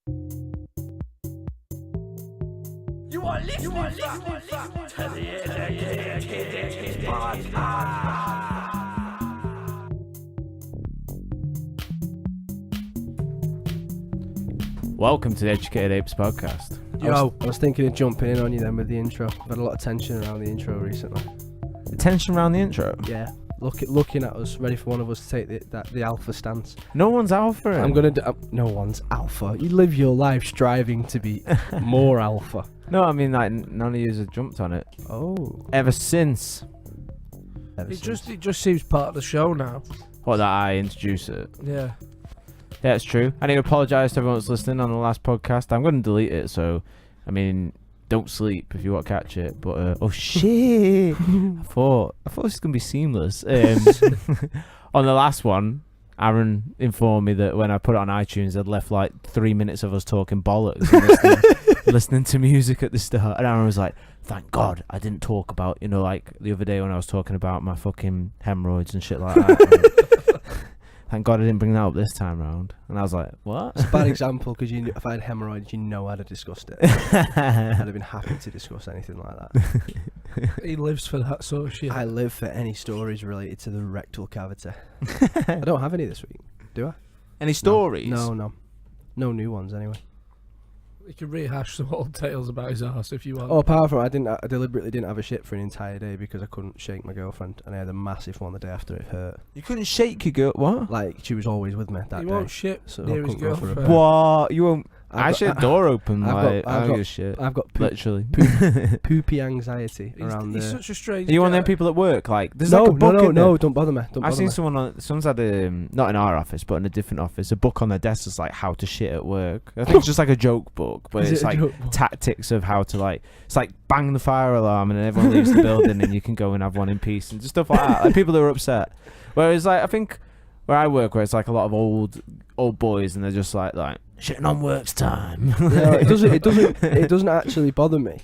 You are listening to the Educated Podcast. Welcome to the Educated Apes Podcast. I was thinking of jumping in on you then with the intro. I've had a lot of tension around the intro recently. The tension around the intro? Yeah. Looking at us, ready for one of us to take the alpha stance. No one's alpha. I'm gonna do. No one's alpha. You live your life striving to be more alpha. No, I mean like none of you have jumped on it. Oh. Ever since. It just seems part of the show now. What, that I introduce it? Yeah. Yeah, it's true. I need to apologise to everyone that's listening on the last podcast. I'm going to delete it, so I mean, don't sleep if you want to catch it. But oh shit! I thought it was going to be seamless. On the last one, Aaron informed me that when I put it on iTunes, I'd left like 3 minutes of us talking bollocks and listening to music at the start. And Aaron was like, "Thank God I didn't talk about, like the other day when I was talking about my fucking hemorrhoids and shit like that." Thank God I didn't bring that up this time round. And I was like, what? It's a bad example because if I had hemorrhoids, I'd have discussed it. I'd have been happy to discuss anything like that. He lives for that sort of shit. I live for any stories related to the rectal cavity. I don't have any this week, do I? Any stories? No new ones anyway. He can rehash some old tales about his arse if you want. Oh, apart from I deliberately didn't have a shit for an entire day because I couldn't shake my girlfriend, and I had a massive one the day after it hurt. You couldn't shake your girl? What? Like, she was always with me that He day. won't shit so near I his couldn't go for a girlfriend. bit. What? You won't? I I've should got- door open. I've Like, got- I I've don't got- give a shit. I've got Literally. poopy anxiety He's around there. such a strange Are you one of guy. them people at work? Like, there's No, like a book in there. no, don't bother me. I've seen someone's had not in our office, but in a different office, a book on their desk that's like how to shit at work. I think it's just like a joke book, but Is it's it a like joke book? tactics of how to it's like bang the fire alarm and then everyone leaves the building and you can go and have one in peace and just stuff like that. Like people who are upset. Whereas like I think where I work, where it's like a lot of old boys and they're just like shitting on work's time. No, it doesn't actually bother me,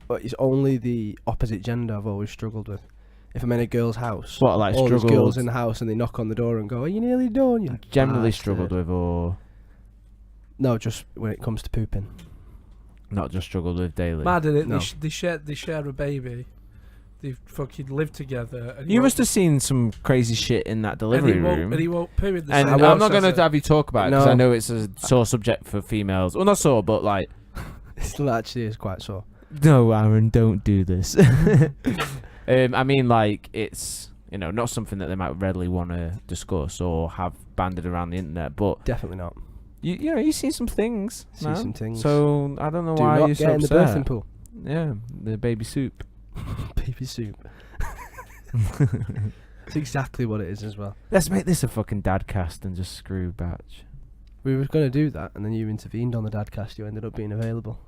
but it's only the opposite gender I've always struggled with. If I'm in a girl's house, What, like all these struggled? girls in the house and they knock on the door and go, "Are you nearly done?" You Generally bastard." struggled with, or No, just when it comes to pooping. not just struggled with daily. Mad, innit? No. They share a baby. They fucking live together. And You must have seen some crazy shit in that delivery room. And he won't poo in the And same I'm not house going as to it. have you talk about it because No. I know it's a sore subject for females. Well, not sore, but like, It still actually is quite sore. no, Aaron, don't do this. I mean, like, it's not something that they might readily want to discuss or have banded around the internet. But Definitely not. you see some things. See man. some things. So I don't know Do why not you're get so in the upset. birthing pool. Yeah, the baby soup. Baby soup. It's exactly what it is as well. Let's make this a fucking dad cast and just screw batch. We were going to do that, and then you intervened on the dadcast. You ended up being available.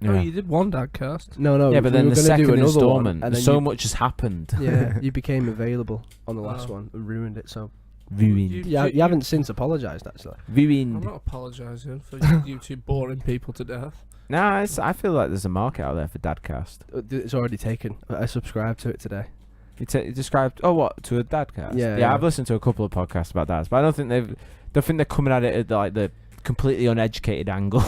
Oh, you did one dadcast. No. Yeah, but we then were the gonna do second another one, installment, and then so you- much has happened. Yeah, you became available on the last Oh. one and ruined it. So Ruined. you haven't since apologised, actually. I'm Ruined. not apologising for you two boring people to death. Nah, I feel like there's a market out there for dadcast. It's already taken. I subscribed to it today. You described to a dadcast. Yeah. I've listened to a couple of podcasts about dads, but I don't think they're coming at it at like the completely uneducated angle.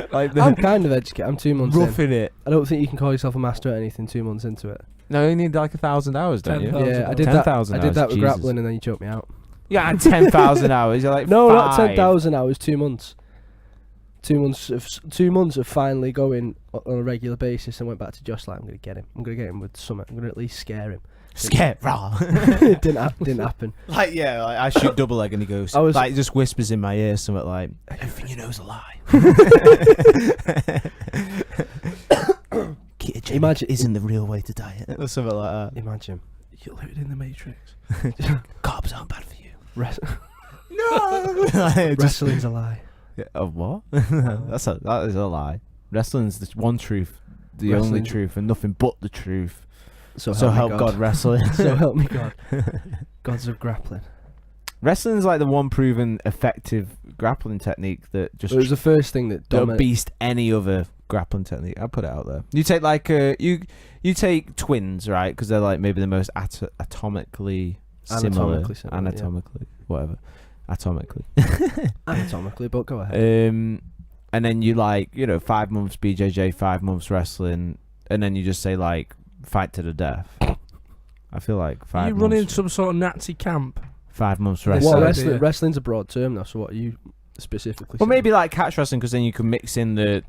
Like I'm kind of educated. I'm 2 months in. roughing it. I don't think you can call yourself a master at anything 2 months into it. No, you need like 1,000 hours, don't you? 10,000 Yeah, I did 10,000 that. I did that hours, with Jesus. grappling, and then you choked me out. Yeah, 10,000 hours. You're like No, not 5. 10,000 hours. 2 months. 2 months of finally going on a regular basis, and went back to Josh like, I'm gonna get him. I'm gonna get him with something. I'm gonna at least scare him. Scare raw. It didn't happen. Like I shoot double leg and he goes I was- like just whispers in my ear something like everything you know is a lie. Imagine- isn't the real way to diet or something like that. Imagine. You're living in the Matrix. Carbs aren't bad for you. No. Wrestling's a lie. What? That is a lie. Wrestling's the one truth, the only Wrestling- truth, and nothing but the truth. So help me God wrestling. So help me God. Gods of grappling. Wrestling's like the one proven effective grappling technique that just It was the first thing that that'll dominated. beast any other grappling technique. I'll put it out there. You take like you take twins, right? Because they're like maybe the most atomically similar, Anatomically similar, yeah. whatever. Atomically. Anatomically, but go ahead. And then you 5 months BJJ, 5 months wrestling, and then you just say fight to the death. I feel like 5 Are you months. running some sort of Nazi camp? 5 months Well, wrestling. wrestling's a broad term though. So what are you specifically? Well, saying? maybe catch wrestling, because then you can mix in the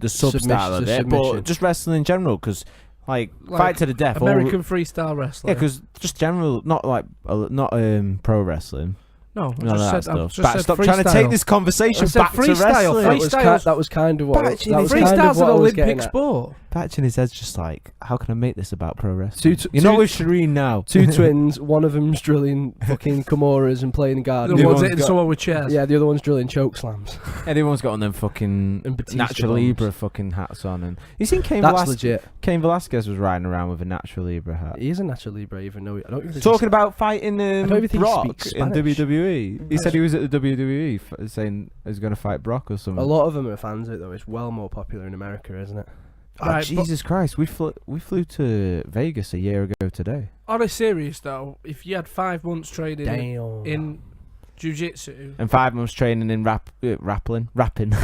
sub style of it, but just wrestling in general, because fight to the death. American freestyle wrestling. Yeah, because just general, not pro wrestling. No, None of that stuff. I've just But said stop trying to take this conversation I said back to freestyle. wrestling. That was kind of what. Batching That was his- kind of Freestyle's what an I was getting Olympic at. sport. Patch in his head's just how can I make this about pro wrestling? Two- You're not with Shireen now. Two twins. One of them's drilling fucking Kimuras and playing the garden. The other one's one's hitting someone with chairs. Yeah, the other one's drilling choke slams. Everyone's got on them fucking And Batista Natural bombs. Libra fucking hats on, and you seen Cain That's Velasquez? legit. Cain Velasquez was riding around with a Natural Libra hat. He is a Natural Libra, even though I don't even think Talking about fighting don't even think he Brock speaks in Spanish. WWE. He said he was at the WWE saying he was going to fight Brock or something. a lot of them are fans of it though. It's well more popular in America, isn't it? Oh, Right, Jesus Christ, we flew to Vegas a year ago today. On a serious though, if you had 5 months training Damn. in jiu-jitsu, And 5 months training in rapping.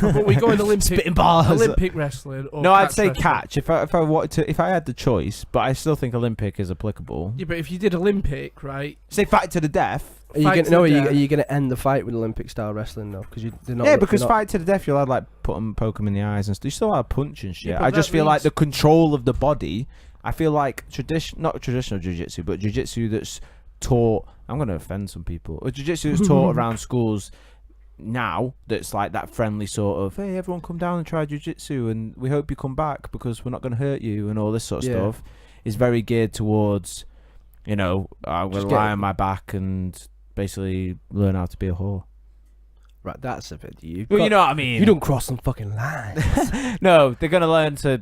but we go in Olympic Spitting bars. Olympic wrestling. Or No, I'd catch say wrestling. catch. If I wanted to, if I had the choice, but I still think Olympic is applicable. Yeah, but if you did Olympic, right? Say fight to the death. Are you Fight gonna, to no, the are death. you gonna end the fight with Olympic style wrestling though? Because they're not. Yeah, because they're not- fight to the death, you'll have poke them in the eyes and stuff. You still have punch and shit. Yeah, but I just that feel like means- the control of the body. I feel like not traditional jiu-jitsu, but jiu-jitsu that's taught. I'm gonna offend some people. Or jiu-jitsu that's taught around schools now. That's like that friendly sort of, hey, everyone come down and try jiu-jitsu, and we hope you come back because we're not gonna hurt you, and all this sort of Yeah. stuff. Is very geared towards, I'm gonna Just lie get- on my back and basically learn how to be a whore. Right, that's a bit. You know what I mean. You don't cross some fucking line. No, they're gonna learn to,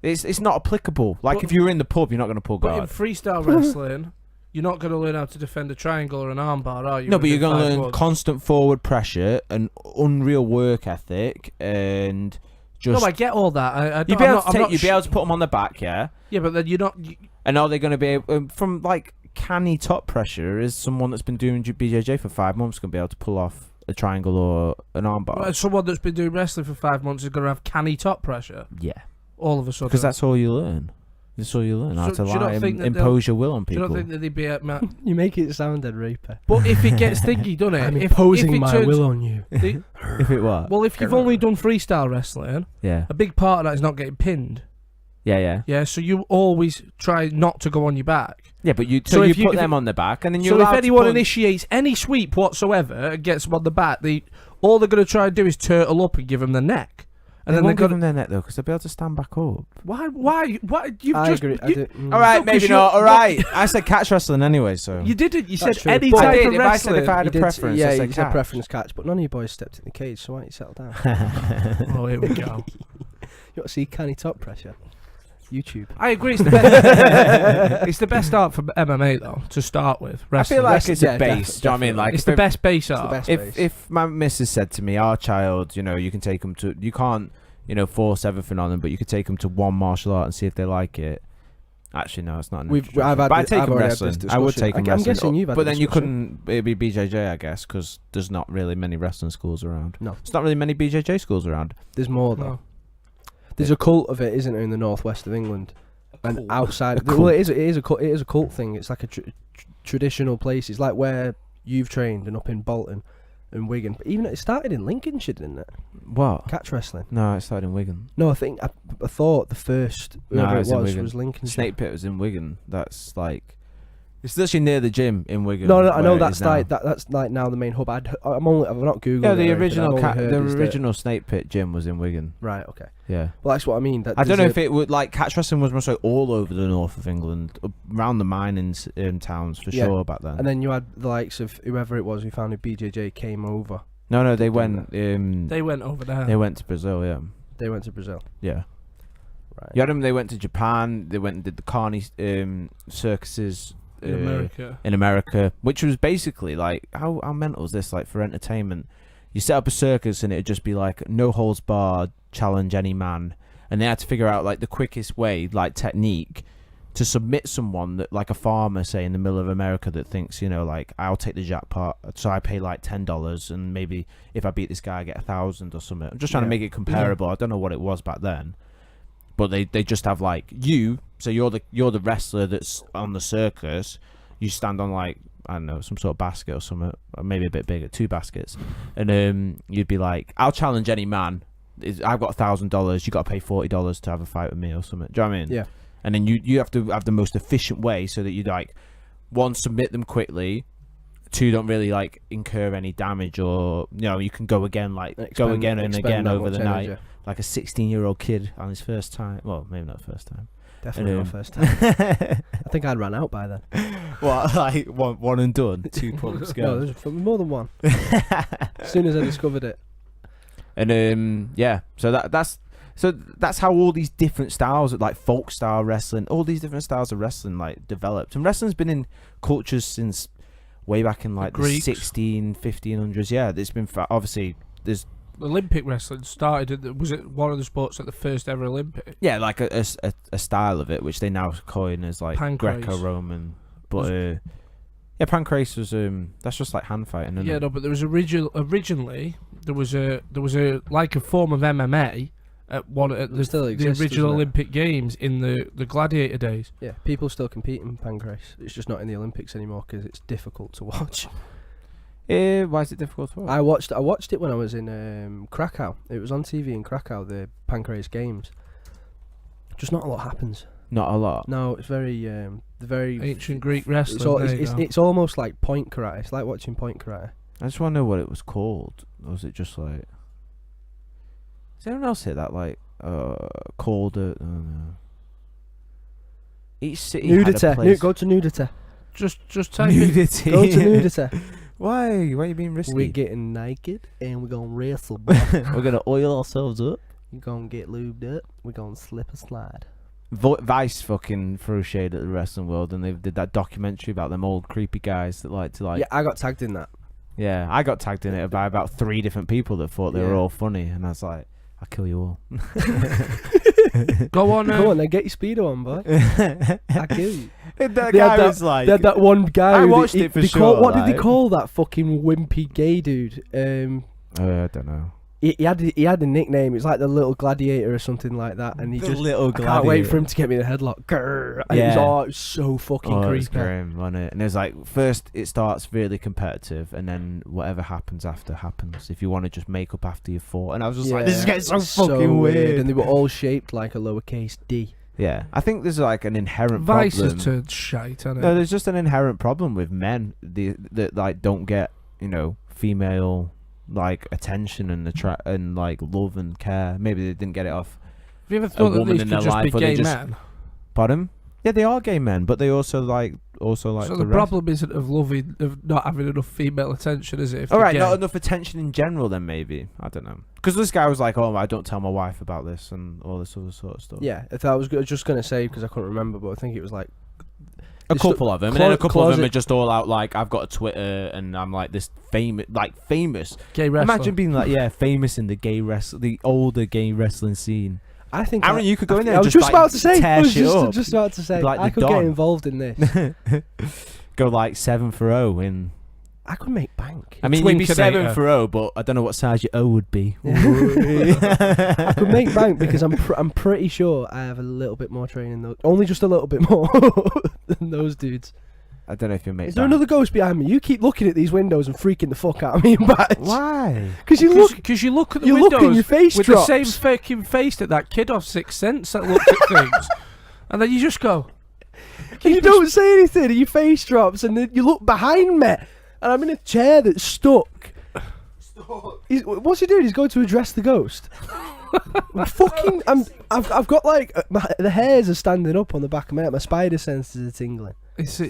it's not applicable. Like But- if you were in the pub, you're not gonna pull But in guard. freestyle wrestling, you're not going to learn how to defend a triangle or an armbar, are you? No, but you're gonna within learn 5 months? constant forward pressure and unreal work ethic and just. No, I get all that. you'd be able to put them on the back, yeah. Yeah, but then you're not. And are they gonna be able, from canny top pressure? Is someone that's been doing BJJ for 5 months gonna be able to pull off a triangle or an armbar? Someone that's been doing wrestling for 5 months is going to have canny top pressure Yeah, all of a sudden. because that's all you learn. That's all you learn. How So to do you not lie think and that impose your will on Do you people. not think that they'd be at You make it sound dead raper. But if it gets thingy, doesn't it? I'm if imposing it my turns- will on you. If it what? Well, if you've only done freestyle wrestling, Yeah. a big part of that is not getting pinned. Yeah. Yeah, so you always try not to go on your back. Yeah, but you So you if you- put if them you- on the back, and then So if anyone initiates any sweep whatsoever and gets them on the back, all they're going to try and do is turtle up and give them the neck. And and then they they're give going them their neck though, because they'll be able to stand back up. Why? You've I just. agree. I You, do, All right, No, 'cause maybe you- not. All no. right, I said catch wrestling anyway, so you didn't. You said That's true. any But- I type did. of If I said wrestling. if I had You a did- preference, yeah, I you said said catch. preference catch, but none of you boys stepped in the cage, so why don't you settle down? Oh, here we go. You want to see canny top pressure? YouTube. I agree. It's the best. It's the best art for MMA though to start with. I Wrestling. feel like Wrestling- it's a yeah, base. Do you know what I mean? Like it's if the it- best base It's the art. best If base. if my missus said to me, our child, you can take them to, you can't, force everything on them, but you could take them to one martial art and see if they like it. Actually, no, it's not. I've had but I this- take I've them already had this wrestling. I would discussion. take them I'm wrestling. guessing you've had but the then you discussion. couldn't. It'd be BJJ, I guess, because there's not really many wrestling schools around. No. It's not really many BJJ schools around. There's more though. No. There's a cult of it, isn't there, in the northwest of England, and cult? outside. A Well, it is a cult. It is a cult thing. It's like a traditional place. It's like where you've trained and up in Bolton and Wigan. But even it started in Lincolnshire, didn't it? What? Catch wrestling. No, it started in Wigan. No, I think I thought the first No, whoever it's it in was Wigan. was Lincolnshire. Snake Pit was in Wigan. That's like, it's literally near the gym in Wigan. No, I know where it that's is now. like that's like now the main hub. I've not googled. Yeah, it the or anything, I've original only heard is that- original Snake Pit gym was in Wigan. Right. Okay. Yeah. Well, that's what I mean. That I don't know there's if it would, like, catch wrestling was mostly all over the north of England, around the mining towns for Yeah. sure back then. And then you had the likes of whoever it was who founded BJJ came over. no, they done went. They went over there. They went to Brazil. Yeah, They went to Brazil. yeah. Right. You had them. They went to Japan. They went and did the carny circuses in America. in America, which was basically like, how mental is this? Like, for entertainment, you set up a circus and it'd just be like no holds barred, challenge any man, and they had to figure out like the quickest way, like technique, to submit someone that, like a farmer, say in the middle of America, that thinks, you know, like, I'll take the jackpot, so I pay like $10, and maybe if I beat this guy, I get 1,000 or something. I'm just trying to make it comparable. I don't know what it was back then, but they just have like you. So you're the wrestler that's on the circus. You stand on like, I don't know, some sort of basket or something, or maybe a bit bigger, 2 baskets, and you'd be like, I'll challenge any man. I've got $1,000. You got to pay $40 to have a fight with me or something. Do you know what I mean? Yeah. And then you have to have the most efficient way so that you, like, 1, submit them quickly, 2, don't really like incur any damage, or, you know, you can go again, like go again and again over the night, like a 16-year-old kid on his first time. Well, maybe not first time. Definitely not first time. I think I'd run out by then. What, like one and done? 2 pumps go. No, there's more than one. As soon as I discovered it. And yeah, so that's how all these different styles of, like, folk style wrestling, all these different styles of wrestling, like, developed. And wrestling's been in cultures since way back in, like, the 1500s. Yeah, it's been obviously there's Olympic wrestling started. Was it one of the sports at the first ever Olympic? Yeah, like a style of it, which they now coin as like Pancrase. Greco-Roman. But yeah, pancrase was that's just like hand fighting. Isn't Yeah, it? no, but there was originally there was a like a form of MMA at the original Olympic Games in the gladiator days. Yeah, people still compete in pancrase. It's just not in the Olympics anymore because it's difficult to watch. Why is it difficult to watch? I watched it when I was in Krakow. It was on TV in Krakow, the pancrase games. Just not a lot happens. Not a lot. No, it's very Ancient Greek wrestling. It's almost like point karate. It's like watching point karate. I just want to know what it was called. Or was it just like? Does anyone else hear that? Like called it? I don't know. Each city Nudity. had a place. Go to nudity. Just type it. Nudity. Go to nudity. Why? Why are you being risky? We're getting naked and we're gonna wrestle. Boy. We're gonna oil ourselves up. You're gonna get lubed up. We're gonna slip a slide. Vice fucking threw shade at the wrestling world, and they did that documentary about them old creepy guys that like to like. Yeah, I got tagged in that. Yeah, I got tagged in it by about 3 different people that thought they were all funny, and I was like, I'll kill you all. Go on, Go on, then get your speedo on, boy. I'll kill you. That guy was like, they had that one guy. I watched it for sure. What did they call that fucking wimpy gay dude? I don't know. He had a nickname. It was like the little gladiator or something like that. And he The just little I can't wait gladiator. for him to get me in a headlock. Grrr. And Yeah. it was so fucking It was creepy. grim, wasn't it? And it was like, first it starts really competitive, and then whatever happens after happens. If you want to just make up after you fought, and I was just like, this is getting so fucking weird. And they were all shaped like a lowercase d. Yeah, I think there's like an inherent Vice problem. has turned shite, hasn't it? No, there's just an inherent problem with men that like don't get, you know, female like attention and like love and care. Maybe they didn't get it off. Have you ever thought that woman these in could their just be life, or they gay just- men? Pardon? Yeah, they are gay men, but they also like So to the rest. problem isn't of not having enough female attention, is it? If All they're right, gay? not enough attention in general. Then maybe I don't know. Because this guy was like, "Oh, I don't tell my wife about this and all this other sort of stuff." Yeah, I thought I was just going to say because I couldn't remember, but I think it was like a couple of them, and then a couple of them closet- are just all out like, "I've got a Twitter and I'm like this famous, Gay wrestler. Imagine being like, famous in the older gay wrestling scene. I think Aaron, you could go in there. I and was just just about to say. tear I was shit up. just about to say. Like I the could get Don. involved in this. Go like 7 for O in. I could make bank. I mean, you'd be Twinkinator. 7 for O, but I don't know what size your O would be. I could make bank because I'm pretty sure I have a little bit more training though. Only just a little bit more than those dudes. I don't know if you make. Is there another ghost behind me? You keep looking at these windows and freaking the fuck out of me, but Why? because you look at the you windows look and your face with drops. the same fucking face that kid off Sixth Sense that looked at things, and then you just go. And you don't say anything, and your face drops, and then you look behind me, and I'm in a chair that's stuck. What's he doing? He's going to address the ghost. I've got like the hairs are standing up on the back of my head. My spider senses are tingling. It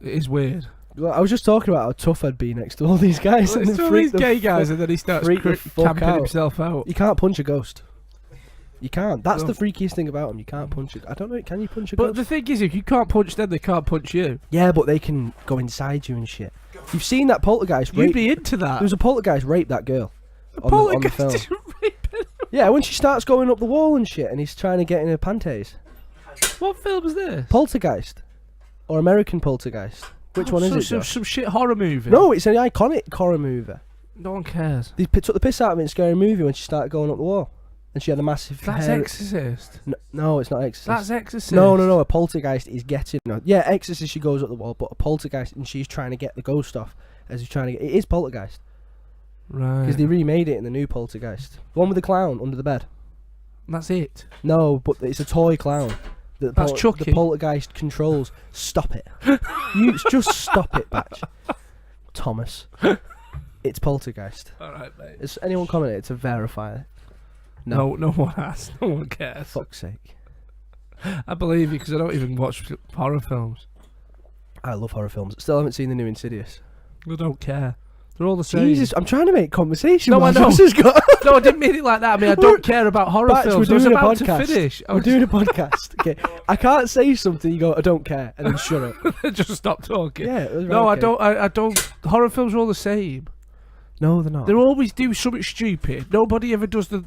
is weird. Well, I was just talking about how tough I'd be next to all these guys. Well, and it's then all freak these the gay guys, fuck- and then he starts freak the fuck camping out. himself out. You can't punch a ghost. You can't. That's No. the freakiest thing about them. You can't punch it. I don't know. Can you punch a But ghost? the thing is, if you can't punch them, they can't punch you. Yeah, but they can go inside you and shit. You've seen that poltergeist You'd rape. be into that. There was a poltergeist rape that girl. On the Poltergeist film. didn't rape anyone. Yeah, when she starts going up the wall and shit, and he's trying to get in her panties. What film is this? Poltergeist. Or American Poltergeist. Which one is it, Josh? Some shit horror movie. No, it's an iconic horror movie. No one cares. They took the piss out of it in Scary Movie when she started going up the wall. And she had a massive That's hair. Exorcist. No, it's not Exorcist. That's Exorcist. No. A poltergeist is getting. No, yeah, Exorcist, she goes up the wall, but a poltergeist, and she's trying to get the ghost off. As he's trying to get. It is Poltergeist. Right. Because they remade it in the new Poltergeist. The one with the clown under the bed. That's it. No, but it's a toy clown. That's Chucky. The poltergeist controls. Stop it. You just stop it, Batch. Thomas. It's Poltergeist. Alright, mate. Has anyone commented to verify it? No one has. No one cares. Fuck's sake. I believe you because I don't even watch horror films. I love horror films. Still haven't seen the new Insidious. I don't care. They're all the same. Jesus, I'm trying to make conversation. No, I know. Josh has got No, I didn't mean it like that. I mean, I don't care about horror Batch, films. we're doing I a was about podcast. to finish. We're doing a podcast. Okay, I can't say something. You go, I don't care, and then shut up. Just stop talking. Yeah. It was right, No, okay. I don't. Horror films are all the same. No, they're not. They always do something stupid. Nobody ever does the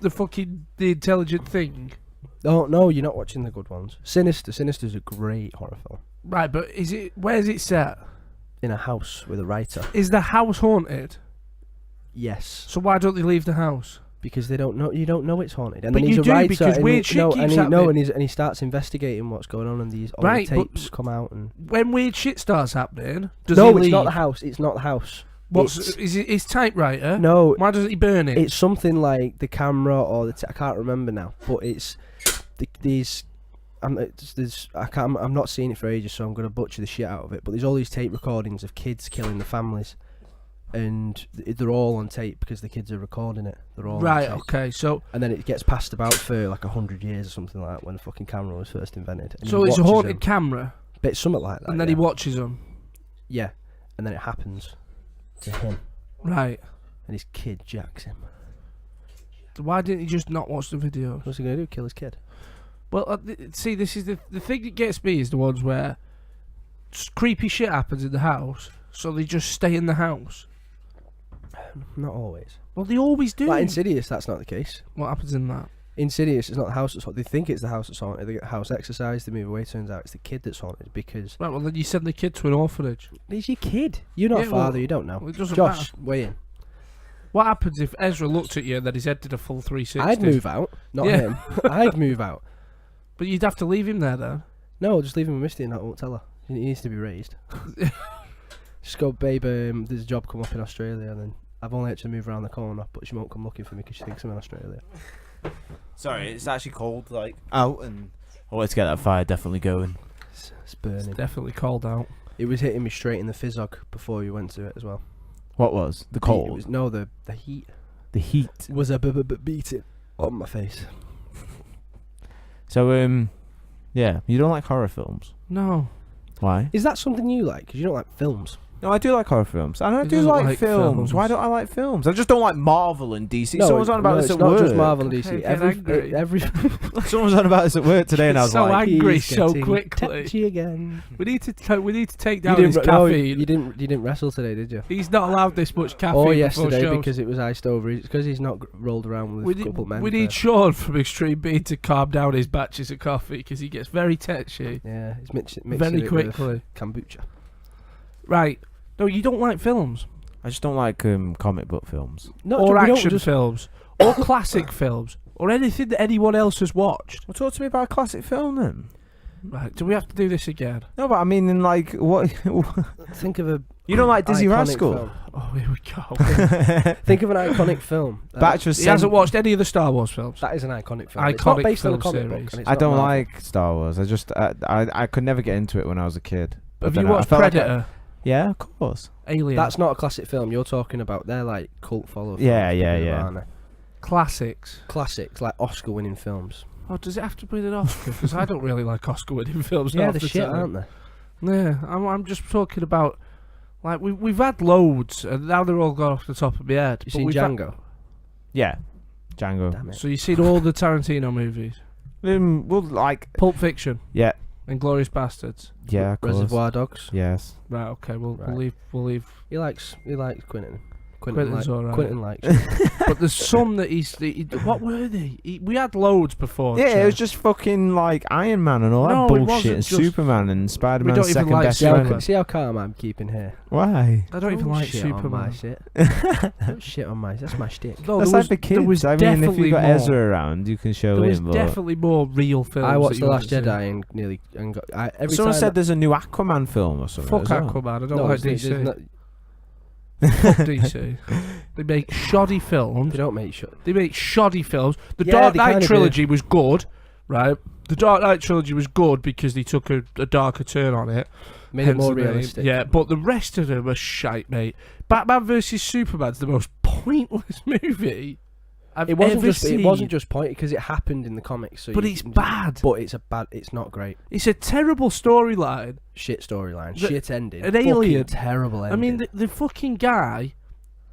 intelligent thing. No, you're not watching the good ones. Sinister's a great horror film. Right, but where's it set? In a house with a writer. Is the house haunted? Yes. So why don't they leave the house? Because they don't know. You don't know it's haunted. And But then he's you a do, writer. because and weird shit keeps happening. and he starts investigating what's going on, and these all Right, the but tapes come out. And When weird shit starts happening, does no, he it's leave? not the house. It's not the house. What's It's- is it his typewriter? No, Why doesn't he burn it? it's something like the camera or I can't remember now. But it's these. I'm not seeing it for ages, so I'm gonna butcher the shit out of it. But there's all these tape recordings of kids killing the families, and they're all on tape because the kids are recording it. They're all Right, on tape. okay, so And then it gets passed about for like 100 years or something like that when the fucking camera was first invented. And so he it's a watches haunted them. camera, But it's something like that. and then yeah. he watches them. Yeah, and then it happens to him, Right. and his kid jacks him. Why didn't he just not watch the videos? What's he gonna do? Kill his kid? Well, see, this is the thing that gets me is the ones where creepy shit happens in the house, so they just stay in the house. Not always. Well, they always do. Like Insidious, that's not the case. What happens in that? Insidious, it's not the house that's haunted. They think it's the house that's haunted. They get house exercised, they move away. Turns out it's the kid that's haunted because Right, well, then you send the kid to an orphanage. he's your kid. You're not Yeah, a father. well, You don't know. Well, it doesn't Josh, matter. weigh in. What happens if Ezra looked at you and then his head did a full 360? I'd move out, not Yeah. him. I'd move out. But you'd have to leave him there then. No, just leave him with Misty and I won't tell her. He needs to be raised. Just go, babe, there's a job come up in Australia, and then I've only had to move around the corner, but she won't come looking for me because she thinks I'm in Australia. Sorry, it's actually cold, like out, and let's get that fire definitely going. It's It's burning. definitely cold out. It was hitting me straight in the fizzog before we went to it as well. What was the It cold? was, no, the heat The heat. was a beating on my face. So yeah, you don't like horror films. No. Why? Is that something you like? Because you don't like films. No, I do like horror films, and I He do doesn't like, like films. films. Why don't I like films? I just don't like Marvel and DC. No, Someone's on about this it's at not work. just Marvel and Okay, DC. get angry. Every Someone's on about this at work today, and I was So like, angry He's so getting quickly. touchy again. We need to take You down his didn't, no, caffeine. you didn't wrestle today, did you? He's not allowed this much caffeine. Or before yesterday shows. because it was iced over. It's because he's not rolled around with a couple of men. we need Sean from Extreme B to calm down his batches of coffee because he gets very tetchy Yeah, he's mixing very it with quickly. kombucha. Right. No, you don't like films I just don't like comic book films. No, or we don't action just- films or classic films or anything that anyone else has watched. Well, talk to me about a classic film then. Right. Do we have to do this again? No, but I mean, in like what? Think of a. You don't like Dizzy iconic Rascal? film. Oh, here we go. Think of an iconic film. Batch was He hasn't watched any of the Star Wars films. That is an iconic film. It's not Iconic based on a film comic book. series. and it's I not don't Marvel. like Star Wars. I just I could never get into it when I was a kid. But Have then you I watched felt like Predator? yeah, of course. Alien? That's not a classic film. You're talking about. They're like cult followers. Yeah, yeah. Aren't they? classics. Classics, like Oscar-winning films. Oh, does it have to be an Oscar? Because I don't really like Oscar-winning films. Yeah, half the the shit, time. aren't they? Yeah, I'm just talking about like we've had loads and now they're all gone off the top of my head. You but seen we've Django? Yeah, Django. Damn it. So you've seen all the Tarantino movies, Well, like Pulp Fiction, yeah, Inglourious Bastards. yeah, of course. Reservoir Dogs. Yes. Right, okay, we'll Right. leave. He likes Quentin. Quentin's alright. Quentin likes it. But there's some that what were they? We had loads before. Yeah, it was just fucking like Iron Man and all No, that it bullshit, wasn't and just- Superman and We Spider-Man's don't even second like best Superman. friend. See how calm I'm keeping here. Why? I don't even like shit on my Superman. shit. Don't shit on my. That's my shtick. No, That's there like the there kids. I mean, if definitely you got more. Ezra around, you can show There was him. But definitely more real films. I watched that The you Last wouldn't see. Jedi and nearly every someone time said there's a new Aquaman film or something. Fuck as well. Aquaman. I don't no, like there's DC. not- Fuck DC. They make shoddy films. They don't make sure. They make shoddy films. The Yeah, Dark they Knight kinda do. trilogy was good, right? The Dark Knight trilogy was good because they took a darker turn on it. Made it Hence more the name. realistic. Yeah, but the rest of them are shite, mate. Batman vs Superman's the most pointless movie I've It wasn't ever just. seen. It wasn't just pointy because it happened in the comics. So But you it's can- bad. But it's a bad. It's not great. It's a terrible storyline. Shit storyline. The- Shit ending. an Fucking alien. Terrible ending. I mean, the fucking guy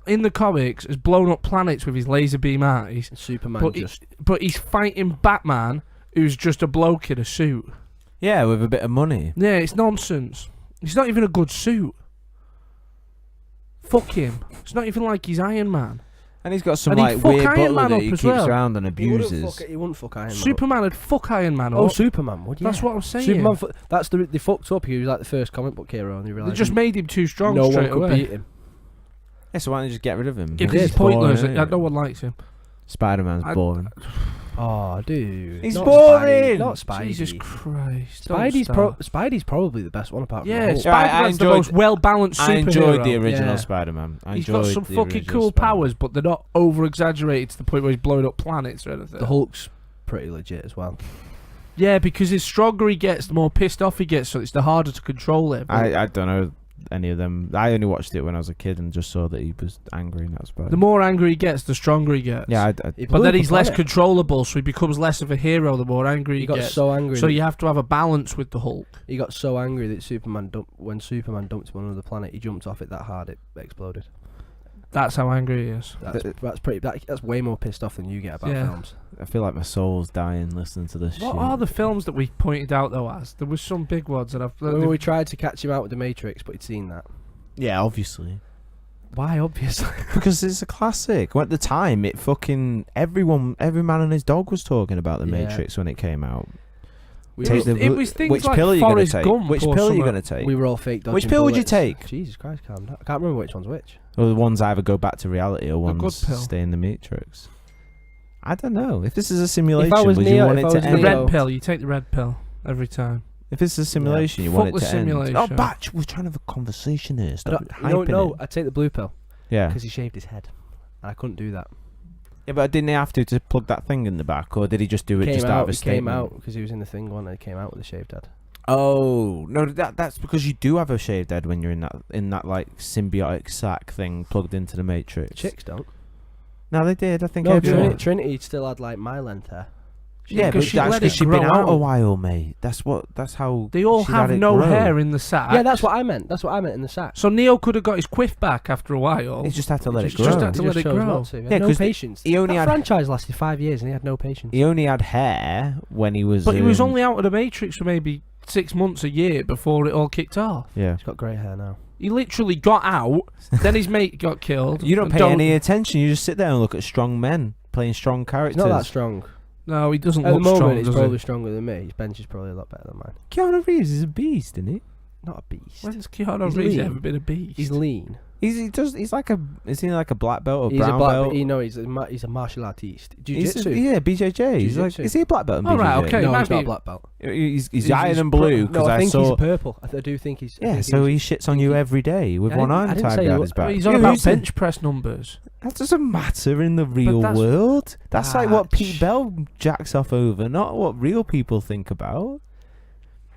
in the comics has blown up planets with his laser beam eyes, Superman but just. but he's fighting Batman, who's just a bloke in a suit. Yeah, with a bit of money. Yeah, it's nonsense. It's not even a good suit. Fuck him. It's not even like he's Iron Man. And he's got some And he'd like fuck weird Iron butler Man that up he as keeps well. around and He wouldn't abuses. fuck. He wouldn't fuck Iron Man. Superman would fuck Iron Man up. Oh, Superman would. Yeah. That's what I'm saying. Superman. That's the. They fucked up. He was like the first comic book hero, and they They realized just made him too strong no straight one could away. beat him. Yeah, so why don't you just get rid of him? Yeah, because he's boring, pointless. isn't he? No one likes him. Spider-Man's I- boring. Oh, dude. He's Not boring. Spidey, not Spidey. Jesus Christ. don't Spidey's start. Spidey's probably the best one apart from Yeah, the Hulk. Yeah, I Spider-Man's the enjoyed- most well-balanced superhero. I enjoyed the original Yeah. Spider-Man. I He's got enjoyed some the fucking original cool Spider-Man. powers, but they're not over-exaggerated to the point where he's blowing up planets or anything. The Hulk's pretty legit as well. Yeah, because the stronger he gets, the more pissed off he gets, so it's the harder to control him. I don't know any of them. I only watched it when I was a kid and just saw that he was angry, and that's about The it. more angry he gets, the stronger he gets. Yeah, He But blew then up a he's less planet. controllable, so he becomes less of a hero the more angry he, He got gets. so angry. So that- you have to have a balance with the Hulk. He got so angry that when Superman dumped him on another planet, he jumped off it that hard it exploded. That's how angry he is. That's pretty. That's way more pissed off than you get about Yeah. films. I feel like my soul's dying listening to this What shit. are the films that we pointed out though? As there was some big ones that I've. Well, we tried to catch him out with the Matrix, but he'd seen that. Yeah, obviously. Why? Obviously. Because it's a classic. At the time, every man and his dog was talking about the Yeah. Matrix when it came out. It was things which like pill are you gonna Forrest take? Gump Which or pill are you something. gonna take? We were all fake dodging Which pill would you bullets. take? Jesus Christ, calm down. I can't remember which one's which. Or the ones either go back to reality or good ones pill. stay in the Matrix. I don't know. If this is a simulation, was would you Neo- want if it I to was The end? Neo- red pill. You take the red pill every time. If it's a simulation, you Fuck want it the to end. simulation. Oh, batch! We're trying to have a conversation here. I Stop don't, hyping no, it. I'd take the blue pill Yeah. because he shaved his head, and I couldn't do that. Yeah, but didn't he have to plug that thing in the back, or did he just do it Came just out of a he came statement? out because he was in the thing one, and he came out with a shaved head. Oh no, that's because you do have a shaved head when you're in that like symbiotic sack thing plugged into the Matrix. Chicks don't. No, they did. I think No, everyone. Trinity still had like my length hair. Yeah, because but she that's let because it she'd been grow out a out. while, mate. That's how. They all she'd had have it no grow. hair in the sack. Yeah, that's what I meant. That's what I meant in the sack. So Neo could have got his quiff back after a while. He just had to let it Just grow. had to let it chose grow. not to. He had Yeah, no 'cause patience. he only that had- franchise lasted 5 years, and he had no patience. He only had hair when he was. But he was only out of the Matrix for maybe 6 months, a year before it all kicked off. Yeah. He's got grey hair now. He literally got out, then his mate got killed. You don't and pay any attention. You just sit there and look at strong men playing strong He's characters. not that strong. No, he doesn't At the look moment, strong, he's does probably he? stronger than me. His bench is probably a lot better than mine. Keanu Reeves is a beast, isn't he? Not a beast. When's Keanu He's Reeves lean. ever been a beast? He's lean. He's like a. Is he like a black belt or He's brown a black. belt? He's a martial artist. He's Jiu-jitsu. yeah, BJJ. He's like, Jiu-jitsu. is he a black belt in All BJJ? right, okay. No, might he's not be- a black belt. He's iron and blue because No, I think saw. he's purple. I do think he's. I Yeah, think so he's- he shits on you every day with I one didn't- arm I didn't tied say behind he his wa- back. He's on Yeah, about who's the- bench press numbers. That doesn't matter in the real that's- world. That's like what Pete Batch. Bell jacks off over, not what real people think about.